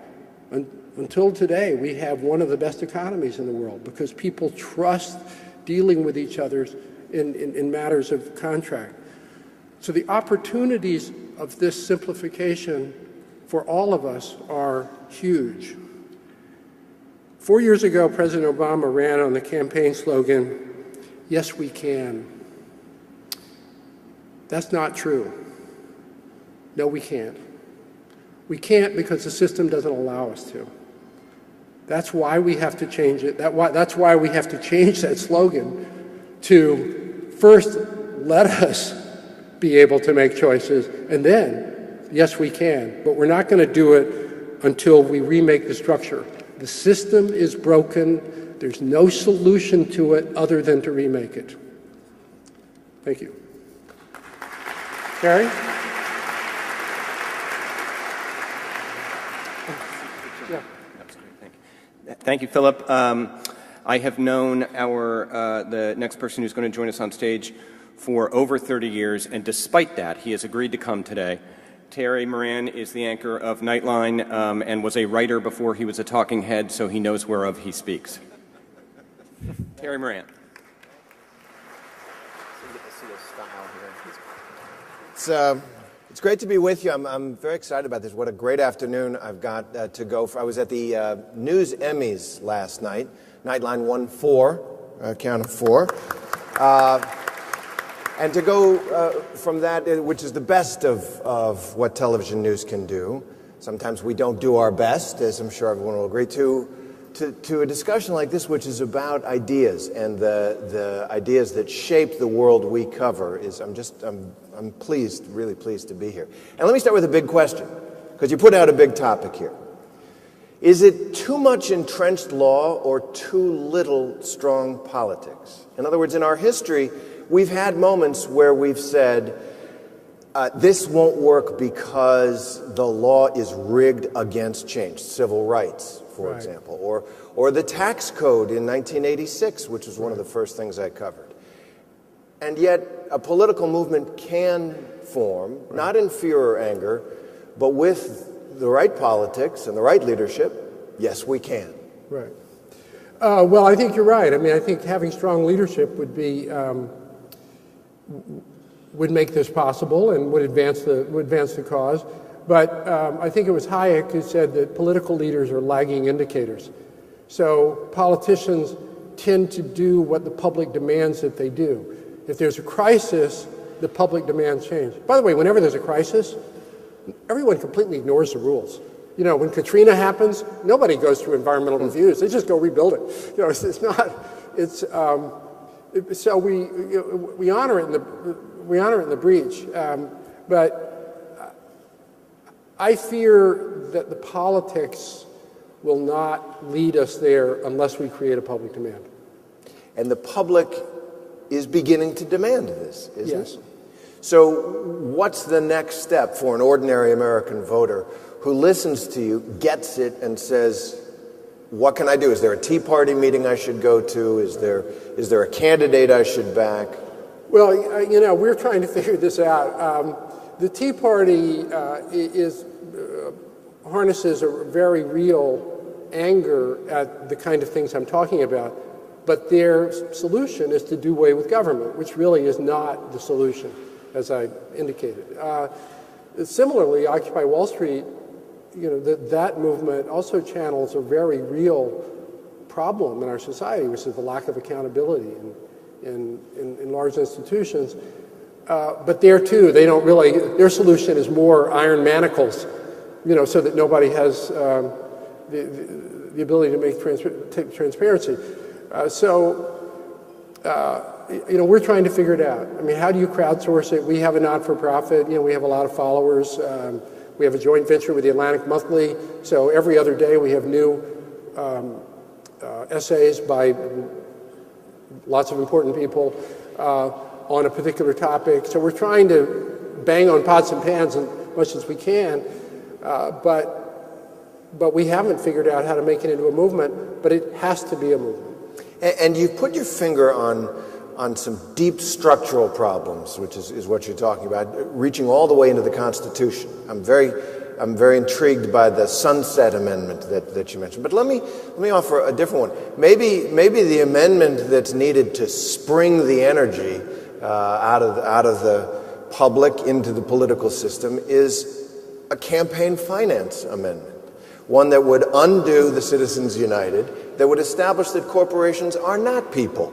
Until today, we have one of the best economies in the world because people trust dealing with each other in matters of contract. So the opportunities of this simplification for all of us are huge. 4 years ago, President Obama ran on the campaign slogan, "Yes, we can." That's not true. No, we can't. We can't because the system doesn't allow us to. That's why we have to change it. That's why we have to change that slogan to first let us be able to make choices, and then, yes, we can. But we're not going to do it until we remake the structure. The system is broken. There's no solution to it other than to remake it. Thank you. Carrie? Thank you, Philip. I have known the next person who's going to join us on stage for over 30 years, and despite that, he has agreed to come today. Terry Moran is the anchor of Nightline and was a writer before he was a talking head, so he knows whereof he speaks. Terry Moran. It's great to be with you. I'm very excited about this. What a great afternoon I've got to go for. I was at the News Emmys last night. Nightline won 4, count of 4. And to go from that, which is the best of what television news can do. Sometimes we don't do our best, as I'm sure everyone will agree, to a discussion like this, which is about ideas and the ideas that shape the world we cover. I'm pleased, really pleased to be here. And let me start with a big question, because you put out a big topic here. Is it too much entrenched law or too little strong politics? In other words, in our history, we've had moments where we've said, this won't work because the law is rigged against change, civil rights, for example, or the tax code in 1986, which was one of the first things I covered. And yet, a political movement can form, not in fear or anger, but with the right politics and the right leadership. Yes, we can. Right. Well, I think you're right. I mean, I think having strong leadership would be would make this possible and would advance the cause. But I think it was Hayek who said that political leaders are lagging indicators. So politicians tend to do what the public demands that they do. If there's a crisis, the public demands change. By the way, whenever there's a crisis, everyone completely ignores the rules. You know, when Katrina happens, nobody goes through environmental reviews. They just go rebuild it. You know, it's not. It's so we honor it in the breach. But I fear that the politics will not lead us there unless we create a public demand. And the public is beginning to demand this, isn't it? Yes. So what's the next step for an ordinary American voter who listens to you, gets it, and says, what can I do? Is there a Tea Party meeting I should go to? Is there a candidate I should back? Well, you know, we're trying to figure this out. The Tea Party harnesses a very real anger at the kind of things I'm talking about. But their solution is to do away with government, which really is not the solution, as I indicated. Similarly, Occupy Wall Street, you know, that movement also channels a very real problem in our society, which is the lack of accountability in large institutions. But there too, they don't really. Their solution is more iron manacles, you know, so that nobody has the ability to make transparency. You know, we're trying to figure it out. I mean, how do you crowdsource it? We have a not-for-profit. You know, we have a lot of followers. We have a joint venture with the Atlantic Monthly. So every other day we have new essays by lots of important people on a particular topic. So we're trying to bang on pots and pans as much as we can, but we haven't figured out how to make it into a movement. But it has to be a movement. And you've put your finger on some deep structural problems, which is what you're talking about, reaching all the way into the Constitution. I'm very very intrigued by the Sunset Amendment that you mentioned. But let me offer a different one. Maybe the amendment that's needed to spring the energy out of the public into the political system is a campaign finance amendment, one that would undo the Citizens United, that would establish that corporations are not people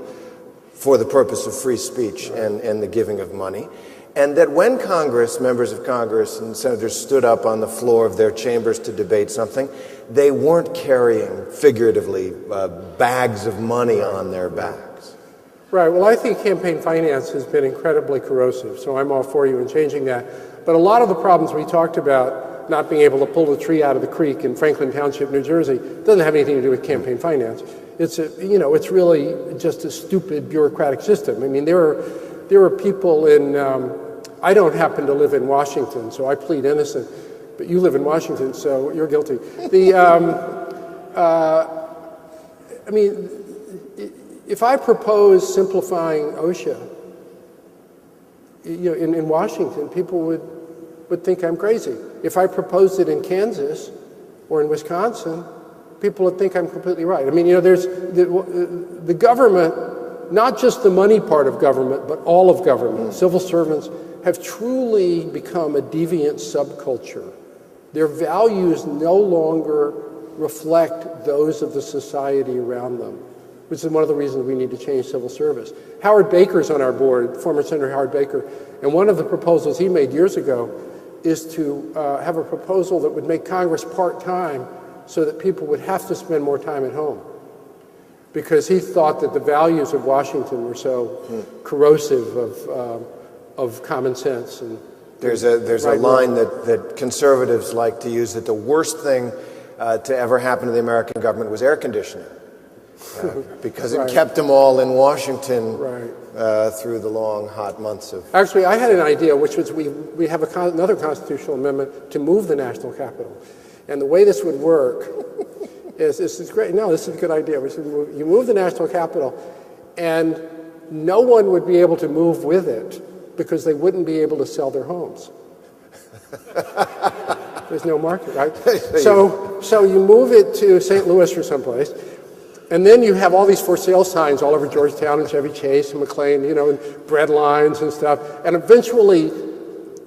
for the purpose of free speech and the giving of money, and that when members of Congress and senators stood up on the floor of their chambers to debate something, they weren't carrying, figuratively, bags of money on their backs. Right. Well, I think campaign finance has been incredibly corrosive, so I'm all for you in changing that. But a lot of the problems we talked about, not being able to pull the tree out of the creek in Franklin Township, New Jersey, doesn't have anything to do with campaign finance. It's really just a stupid bureaucratic system. I mean, there are people in. I don't happen to live in Washington, so I plead innocent. But you live in Washington, so you're guilty. I mean, if I propose simplifying OSHA, in Washington, people would think I'm crazy. If I proposed it in Kansas or in Wisconsin, people would think I'm completely right. I mean, there's the government, not just the money part of government, but all of government, civil servants, have truly become a deviant subculture. Their values no longer reflect those of the society around them, which is one of the reasons we need to change civil service. Howard Baker's on our board, former Senator Howard Baker, and one of the proposals he made years ago is to have a proposal that would make Congress part-time so that people would have to spend more time at home, because he thought that the values of Washington were so corrosive of common sense. And there's a line that conservatives like to use, that the worst thing to ever happen to the American government was air conditioning, because it kept them all in Washington through the long, hot months of... Actually, I had an idea, which was we have another constitutional amendment to move the national capital. And the way this would work is, this is great. No, this is a good idea. You move the national capital, and no one would be able to move with it because they wouldn't be able to sell their homes. There's no market, right? So you move it to St. Louis or someplace, and then you have all these for sale signs all over Georgetown and Chevy Chase and McLean, and bread lines and stuff. And eventually,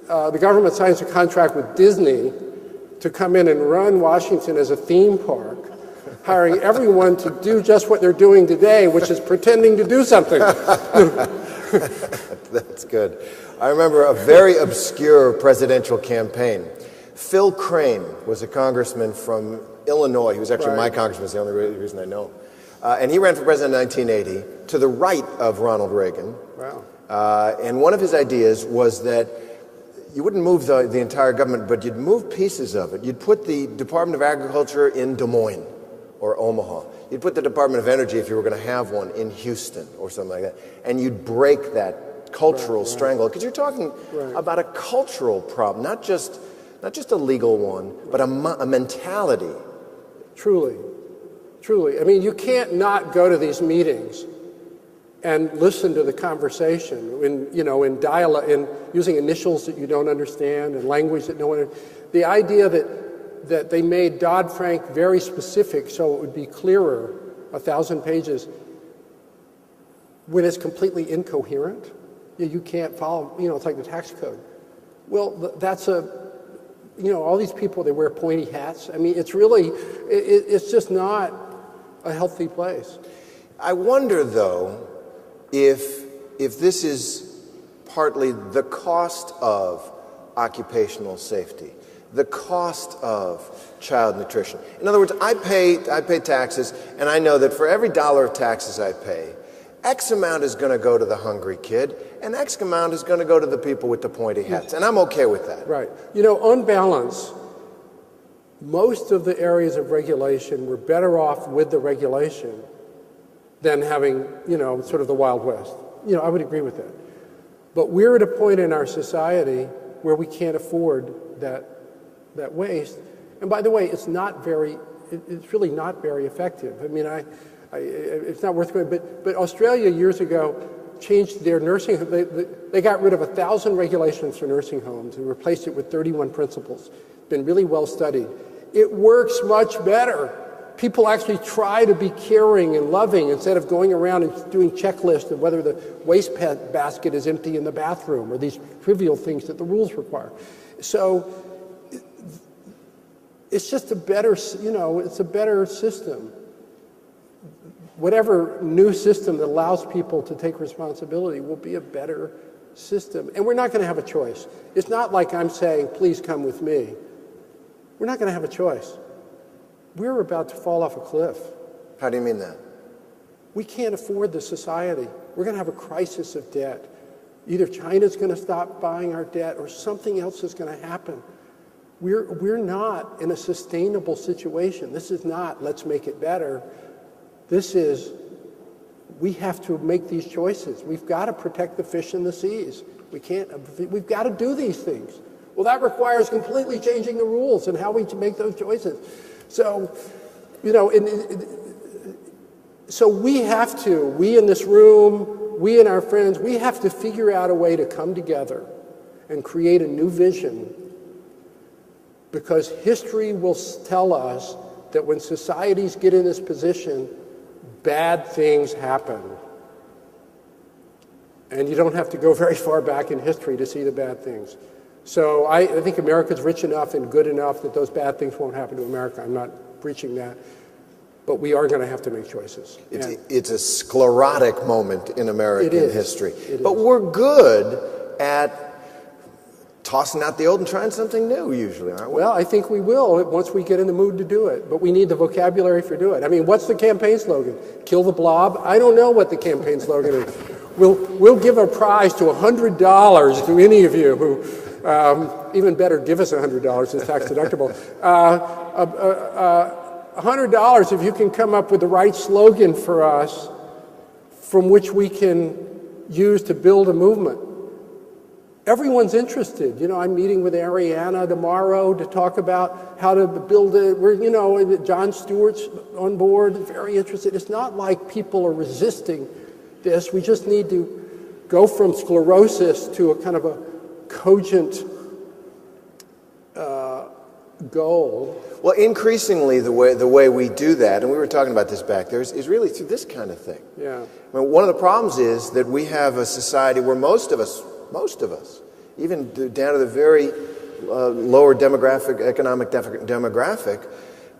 the government signs a contract with Disney to come in and run Washington as a theme park, hiring everyone to do just what they're doing today, which is pretending to do something. That's good. I remember a very obscure presidential campaign. Phil Crane was a congressman from Illinois. He was actually my congressman. It's the only reason I know. And he ran for president in 1980 to the right of Ronald Reagan. Wow. And one of his ideas was that you wouldn't move the entire government, but you'd move pieces of it. You'd put the Department of Agriculture in Des Moines or Omaha. You'd put the Department of Energy, if you were going to have one, in Houston or something like that. And you'd break that cultural strangle, because you're talking about a cultural problem, not just a legal one, but a mentality. Truly. I mean, you can't not go to these meetings and listen to the conversation in dialogue, in using initials that you don't understand and language that no one. The idea that they made Dodd-Frank very specific so it would be clearer, 1,000 pages, when it's completely incoherent. You can't follow. It's like the tax code. Well, that's all these people, they wear pointy hats. I mean, it's really, it's just not a healthy place. I wonder, though, if this is partly the cost of occupational safety, the cost of child nutrition. In other words, I pay taxes, and I know that for every dollar of taxes I pay, X amount is going to go to the hungry kid, and X amount is going to go to the people with the pointy hats, and I'm okay with that. Right. On balance, most of the areas of regulation were better off with the regulation than having, sort of the Wild West. I would agree with that. But we're at a point in our society where we can't afford that waste. And by the way, it's really not very effective. I mean, it's not worth going. But Australia years ago changed their nursing. They got rid of 1,000 regulations for nursing homes and replaced it with 31 principles. Been really well studied. It works much better. People actually try to be caring and loving instead of going around and doing checklists of whether the waste basket is empty in the bathroom or these trivial things that the rules require. So it's just a better, it's a better system. Whatever new system that allows people to take responsibility will be a better system. And we're not going to have a choice. It's not like I'm saying, please come with me. We're not going to have a choice. We're about to fall off a cliff. How do you mean that? We can't afford the society. We're going to have a crisis of debt. Either China's going to stop buying our debt or something else is going to happen. We're not in a sustainable situation. This is not, let's make it better. This is, we have to make these choices. We've got to protect the fish in the seas. We've got to do these things. Well, that requires completely changing the rules and how we make those choices. So, so we have to, we in this room, we and our friends, we have to figure out a way to come together and create a new vision, because history will tell us that when societies get in this position, bad things happen. And you don't have to go very far back in history to see the bad things. So I think America's rich enough and good enough that those bad things won't happen to America. I'm not preaching that. But we are going to have to make choices. It's a sclerotic moment in American history. But we're good at tossing out the old and trying something new, usually, aren't we? Well, I think we will once we get in the mood to do it. But we need the vocabulary for doing it. I mean, what's the campaign slogan? Kill the blob? I don't know what the campaign slogan is. We'll give a prize to $100 to any of you who, even better, give us $100. It's tax deductible. $100 if you can come up with the right slogan for us from which we can use to build a movement. Everyone's interested. I'm meeting with Ariana tomorrow to talk about how to build it. John Stewart's on board, very interested. It's not like people are resisting this. We just need to go from sclerosis to a kind of a cogent goal. Well, increasingly, the way we do that, and we were talking about this back there, is really through this kind of thing. Yeah. I mean, one of the problems is that we have a society where most of us, even down to the very lower economic demographic,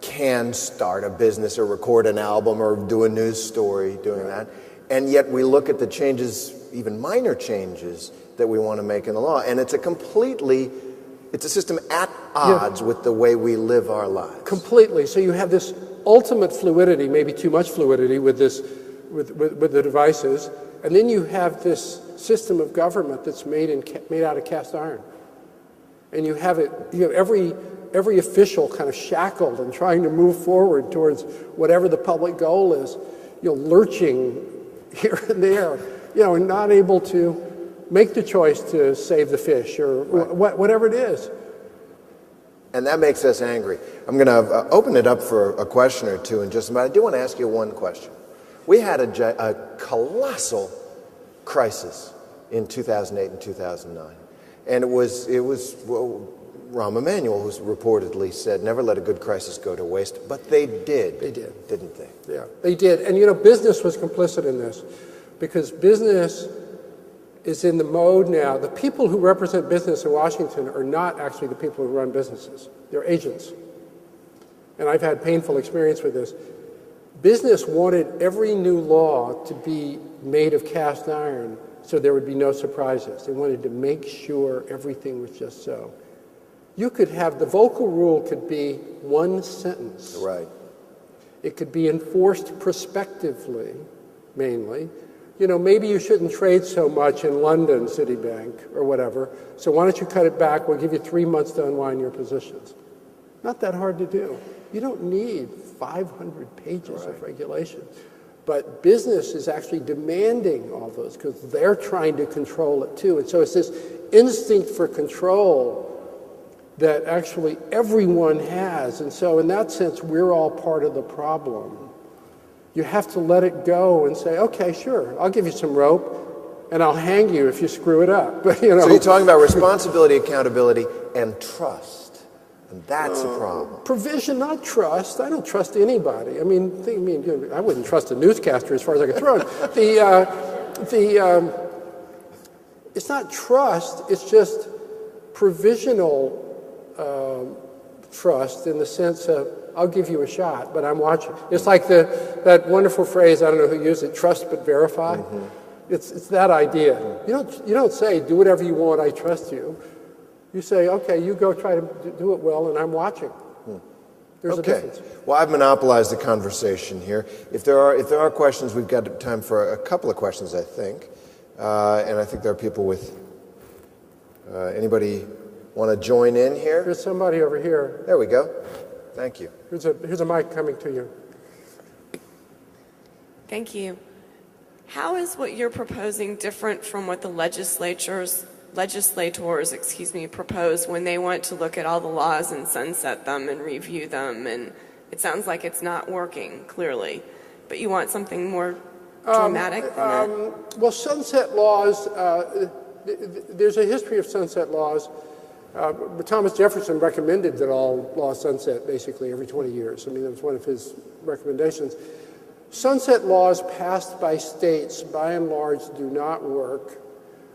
can start a business or record an album or do a news story doing that. And yet we look at the changes, even minor changes, that we want to make in the law. And it's a system at odds with the way we live our lives. Completely. So you have this ultimate fluidity, maybe too much fluidity with the devices. And then you have this system of government that's made out of cast iron. And you have every official kind of shackled and trying to move forward towards whatever the public goal is, lurching here and there, and not able to make the choice to save the fish or whatever it is. And that makes us angry. I'm going to open it up for a question or two in just a minute. I do want to ask you one question. We had a colossal crisis in 2008 and 2009. And it was Rahm Emanuel who reportedly said, never let a good crisis go to waste. But they did. They did. Didn't they? Yeah, they did. And, business was complicit in this because business is in the mode now. The people who represent business in Washington are not actually the people who run businesses. They're agents. And I've had painful experience with this. Business wanted every new law to be made of cast iron so there would be no surprises. They wanted to make sure everything was just so. You could have, the vocal rule could be one sentence. Right. It could be enforced prospectively, mainly. Maybe you shouldn't trade so much in London, Citibank, or whatever, so why don't you cut it back? We'll give you 3 months to unwind your positions. Not that hard to do. You don't need 500 pages of regulation. But business is actually demanding all those because they're trying to control it too. And so it's this instinct for control that actually everyone has. And so in that sense, we're all part of the problem. You have to let it go and say, okay, sure, I'll give you some rope. and I'll hang you if you screw it up. But, you know. So you're talking about responsibility, accountability, and trust. And that's a problem. Provision, not trust. I don't trust anybody. I mean, I wouldn't trust a newscaster as far as I could throw it. It's not trust, it's just provisional trust in the sense of, I'll give you a shot, but I'm watching. It's like that wonderful phrase, I don't know who used it, trust but verify. Mm-hmm. It's that idea. You don't say, do whatever you want, I trust you. You say, okay, you go try to do it well, and I'm watching. There's a difference. Well, I've monopolized the conversation here. If there are questions, we've got time for a couple of questions, I think. And I think there are people with, anybody want to join in here? There's somebody over here. There we go. Thank you. Here's a mic coming to you. Thank you. How is what you're proposing different from what the legislators propose when they want to look at all the laws and sunset them and review them? And it sounds like it's not working, clearly. But you want something more dramatic than that? Well, sunset laws, there's a history of sunset laws. Thomas Jefferson recommended that all laws sunset basically every 20 years. I mean, that was one of his recommendations. Sunset laws passed by states, by and large, do not work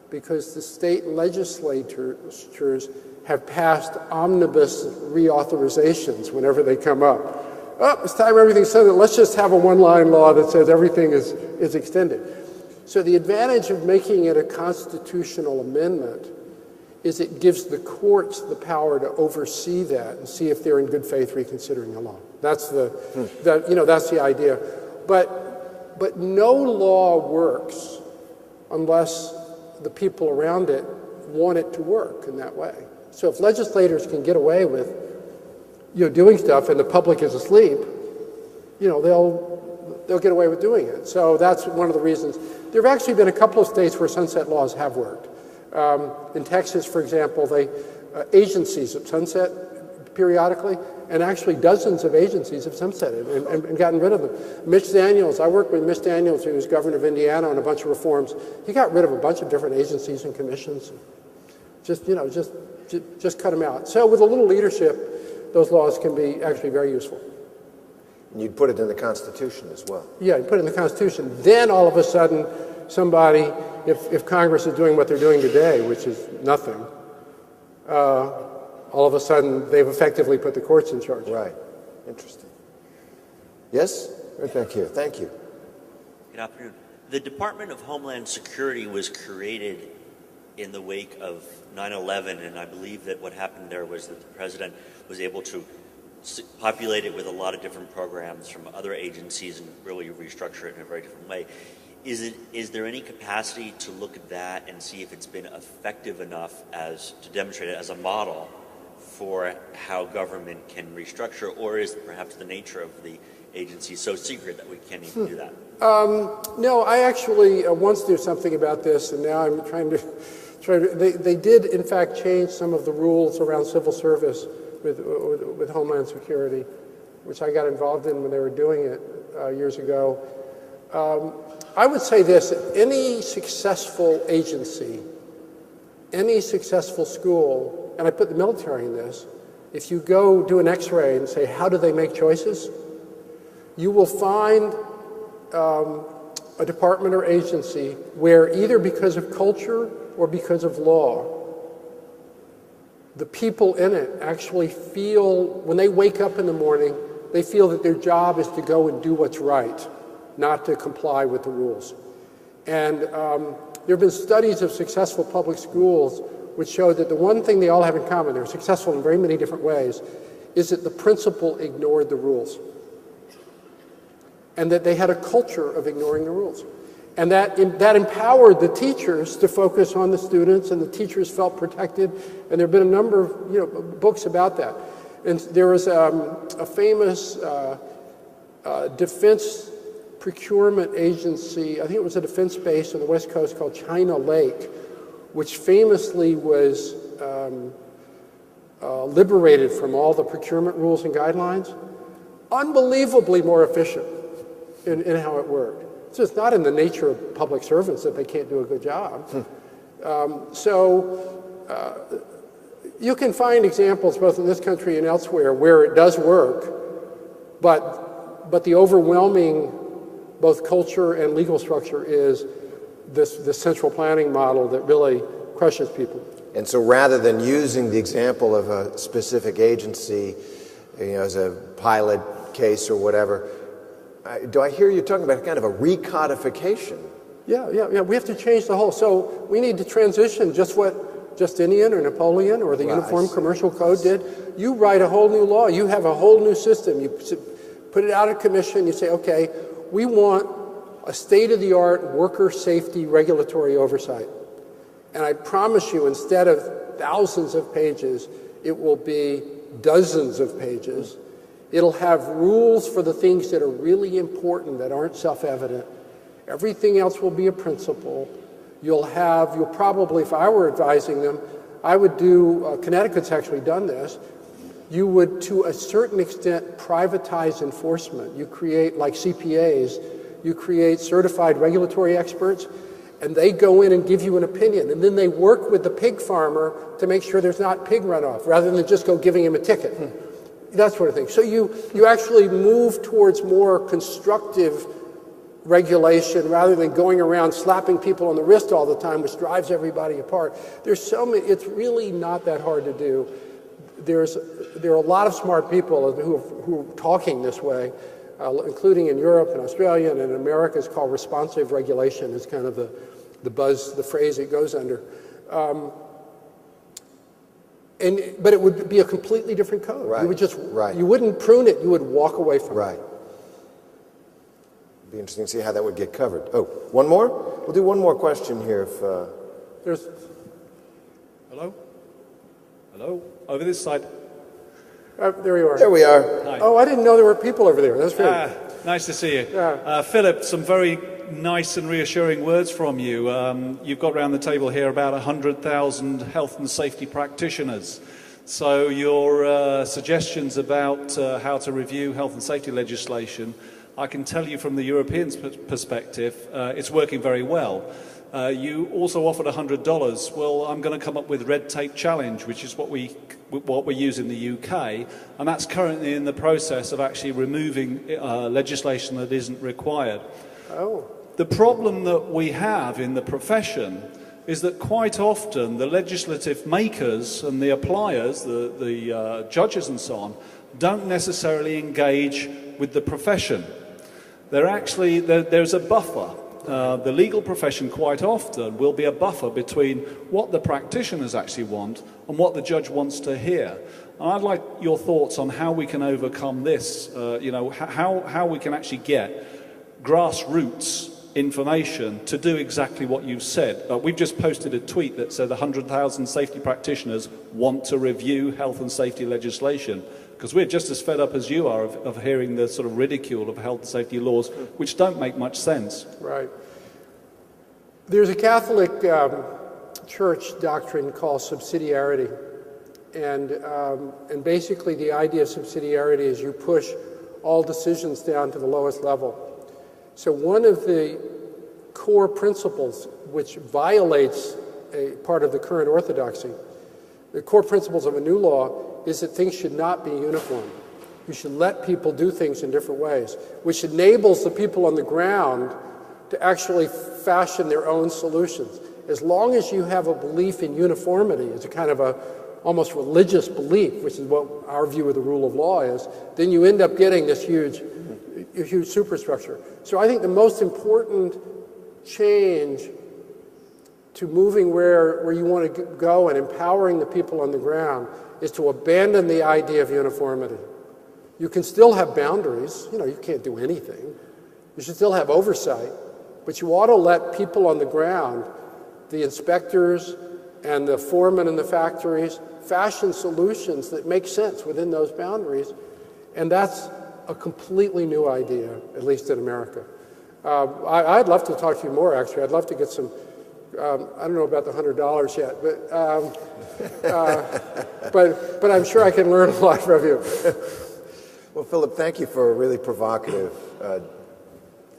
because the state legislatures have passed omnibus reauthorizations whenever they come up. Oh, it's time everything's sunset. Let's just have a one-line law that says everything is extended. So the advantage of making it a constitutional amendment is it gives the courts the power to oversee that and see if they're in good faith reconsidering the law. That's that's the idea. But no law works unless the people around it want it to work in that way. So if legislators can get away with doing stuff and the public is asleep, they'll get away with doing it. So that's one of the reasons. There have actually been a couple of states where sunset laws have worked. In Texas, for example, agencies have sunset periodically, and actually dozens of agencies have sunsetted and gotten rid of them. Mitch Daniels, I worked with Mitch Daniels, who was governor of Indiana, on a bunch of reforms. He got rid of a bunch of different agencies and commissions. Just cut them out. So with a little leadership, those laws can be actually very useful. And you'd put it in the Constitution as well. Yeah, you put it in the Constitution. Then all of a sudden, somebody, if Congress is doing what they're doing today, which is nothing, all of a sudden they've effectively put the courts in charge. Right. Interesting. Yes? Right back here. Thank you. Good afternoon. The Department of Homeland Security was created in the wake of 9/11, and I believe that what happened there was that the president was able to populate it with a lot of different programs from other agencies and really restructure it in a very different way. Is there any capacity to look at that and see if it's been effective enough to demonstrate it as a model for how government can restructure, or is perhaps the nature of the agency so secret that we can't even do that? No, I actually once knew something about this, and now I'm trying to. They did, in fact, change some of the rules around civil service with Homeland Security, which I got involved in when they were doing it years ago. I would say this: any successful agency, any successful school, and I put the military in this, if you go do an X-ray and say, how do they make choices? You will find a department or agency where either because of culture or because of law, the people in it actually feel, when they wake up in the morning, they feel that their job is to go and do what's right, not to comply with the rules. And there have been studies of successful public schools which show that the one thing they all have in common, they're successful in very many different ways, is that the principal ignored the rules. And that they had a culture of ignoring the rules. And that empowered the teachers to focus on the students, and the teachers felt protected. And there have been a number of books about that. And there was a famous defense procurement agency, I think it was a defense base on the West Coast called China Lake, which famously was liberated from all the procurement rules and guidelines. Unbelievably more efficient in how it worked. It's just not in the nature of public servants that they can't do a good job. You can find examples both in this country and elsewhere where it does work, but the overwhelming both culture and legal structure is this central planning model that really crushes people. And so rather than using the example of a specific agency, as a pilot case or whatever, do I hear you talking about kind of a recodification? Yeah. We have to change the whole. So we need to transition just what Justinian or Napoleon or the Uniform Commercial Code did. You write a whole new law. You have a whole new system. You put it out of commission. You say, okay, we want a state-of-the-art worker safety regulatory oversight. And I promise you, instead of thousands of pages, it will be dozens of pages. It'll have rules for the things that are really important, that aren't self-evident. Everything else will be a principle. You'll probably, if I were advising them, I would do, Connecticut's actually done this, you would, to a certain extent, privatize enforcement. You create, like CPAs, you create certified regulatory experts, and they go in and give you an opinion, and then they work with the pig farmer to make sure there's not pig runoff, rather than just go giving him a ticket. That sort of thing. So you actually move towards more constructive regulation rather than going around slapping people on the wrist all the time, which drives everybody apart. There's so many, it's really not that hard to do. There are a lot of smart people who are talking this way, including in Europe and Australia, and in America it's called responsive regulation. It's kind of the buzz, the phrase it goes under. But it would be a completely different code. Right. You would just, you wouldn't prune it, you would walk away from it. Right. It'd be interesting to see how that would get covered. Oh, one more? We'll do one more question here if... There's... Hello? Hello? Over this side. There you are. There we are. Hi. Oh, I didn't know there were people over there. That's great. Nice to see you. Yeah. Philip, some very nice and reassuring words from you. You've got around the table here about 100,000 health and safety practitioners. So your suggestions about how to review health and safety legislation, I can tell you from the European perspective, it's working very well. You also offered $100. Well, I'm going to come up with Red Tape Challenge, which is what we use in the UK, and that's currently in the process of actually removing legislation that isn't required. Oh. The problem that we have in the profession is that quite often the legislative makers and the appliers, the judges and so on, don't necessarily engage with the profession. There's a buffer. The legal profession quite often will be a buffer between what the practitioners actually want and what the judge wants to hear. And I'd like your thoughts on how we can overcome this, how we can actually get grassroots information to do exactly what you've said. We've just posted a tweet that said 100,000 safety practitioners want to review health and safety legislation, because we're just as fed up as you are of hearing the sort of ridicule of health and safety laws, which don't make much sense. Right. There's a Catholic church doctrine called subsidiarity. And basically the idea of subsidiarity is you push all decisions down to the lowest level. So one of the core principles which violates a part of the current orthodoxy, the core principles of a new law, is that things should not be uniform. You should let people do things in different ways, which enables the people on the ground to actually fashion their own solutions. As long as you have a belief in uniformity, it's a kind of a almost religious belief, which is what our view of the rule of law is, then you end up getting this huge superstructure. So I think the most important change to moving where you want to go and empowering the people on the ground is to abandon the idea of uniformity. You can still have boundaries. You can't do anything. You should still have oversight. But you ought to let people on the ground, the inspectors and the foremen in the factories, fashion solutions that make sense within those boundaries. And that's a completely new idea, at least in America. I'd love to talk to you more, actually. I'd love to get some, I don't know about the $100 yet, but I'm sure I can learn a lot from you. Well, Philip, thank you for a really provocative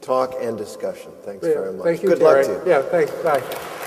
talk and discussion. Thanks Yeah, very much. thank you, Good Terry. luck to you. Yeah, thanks. Bye.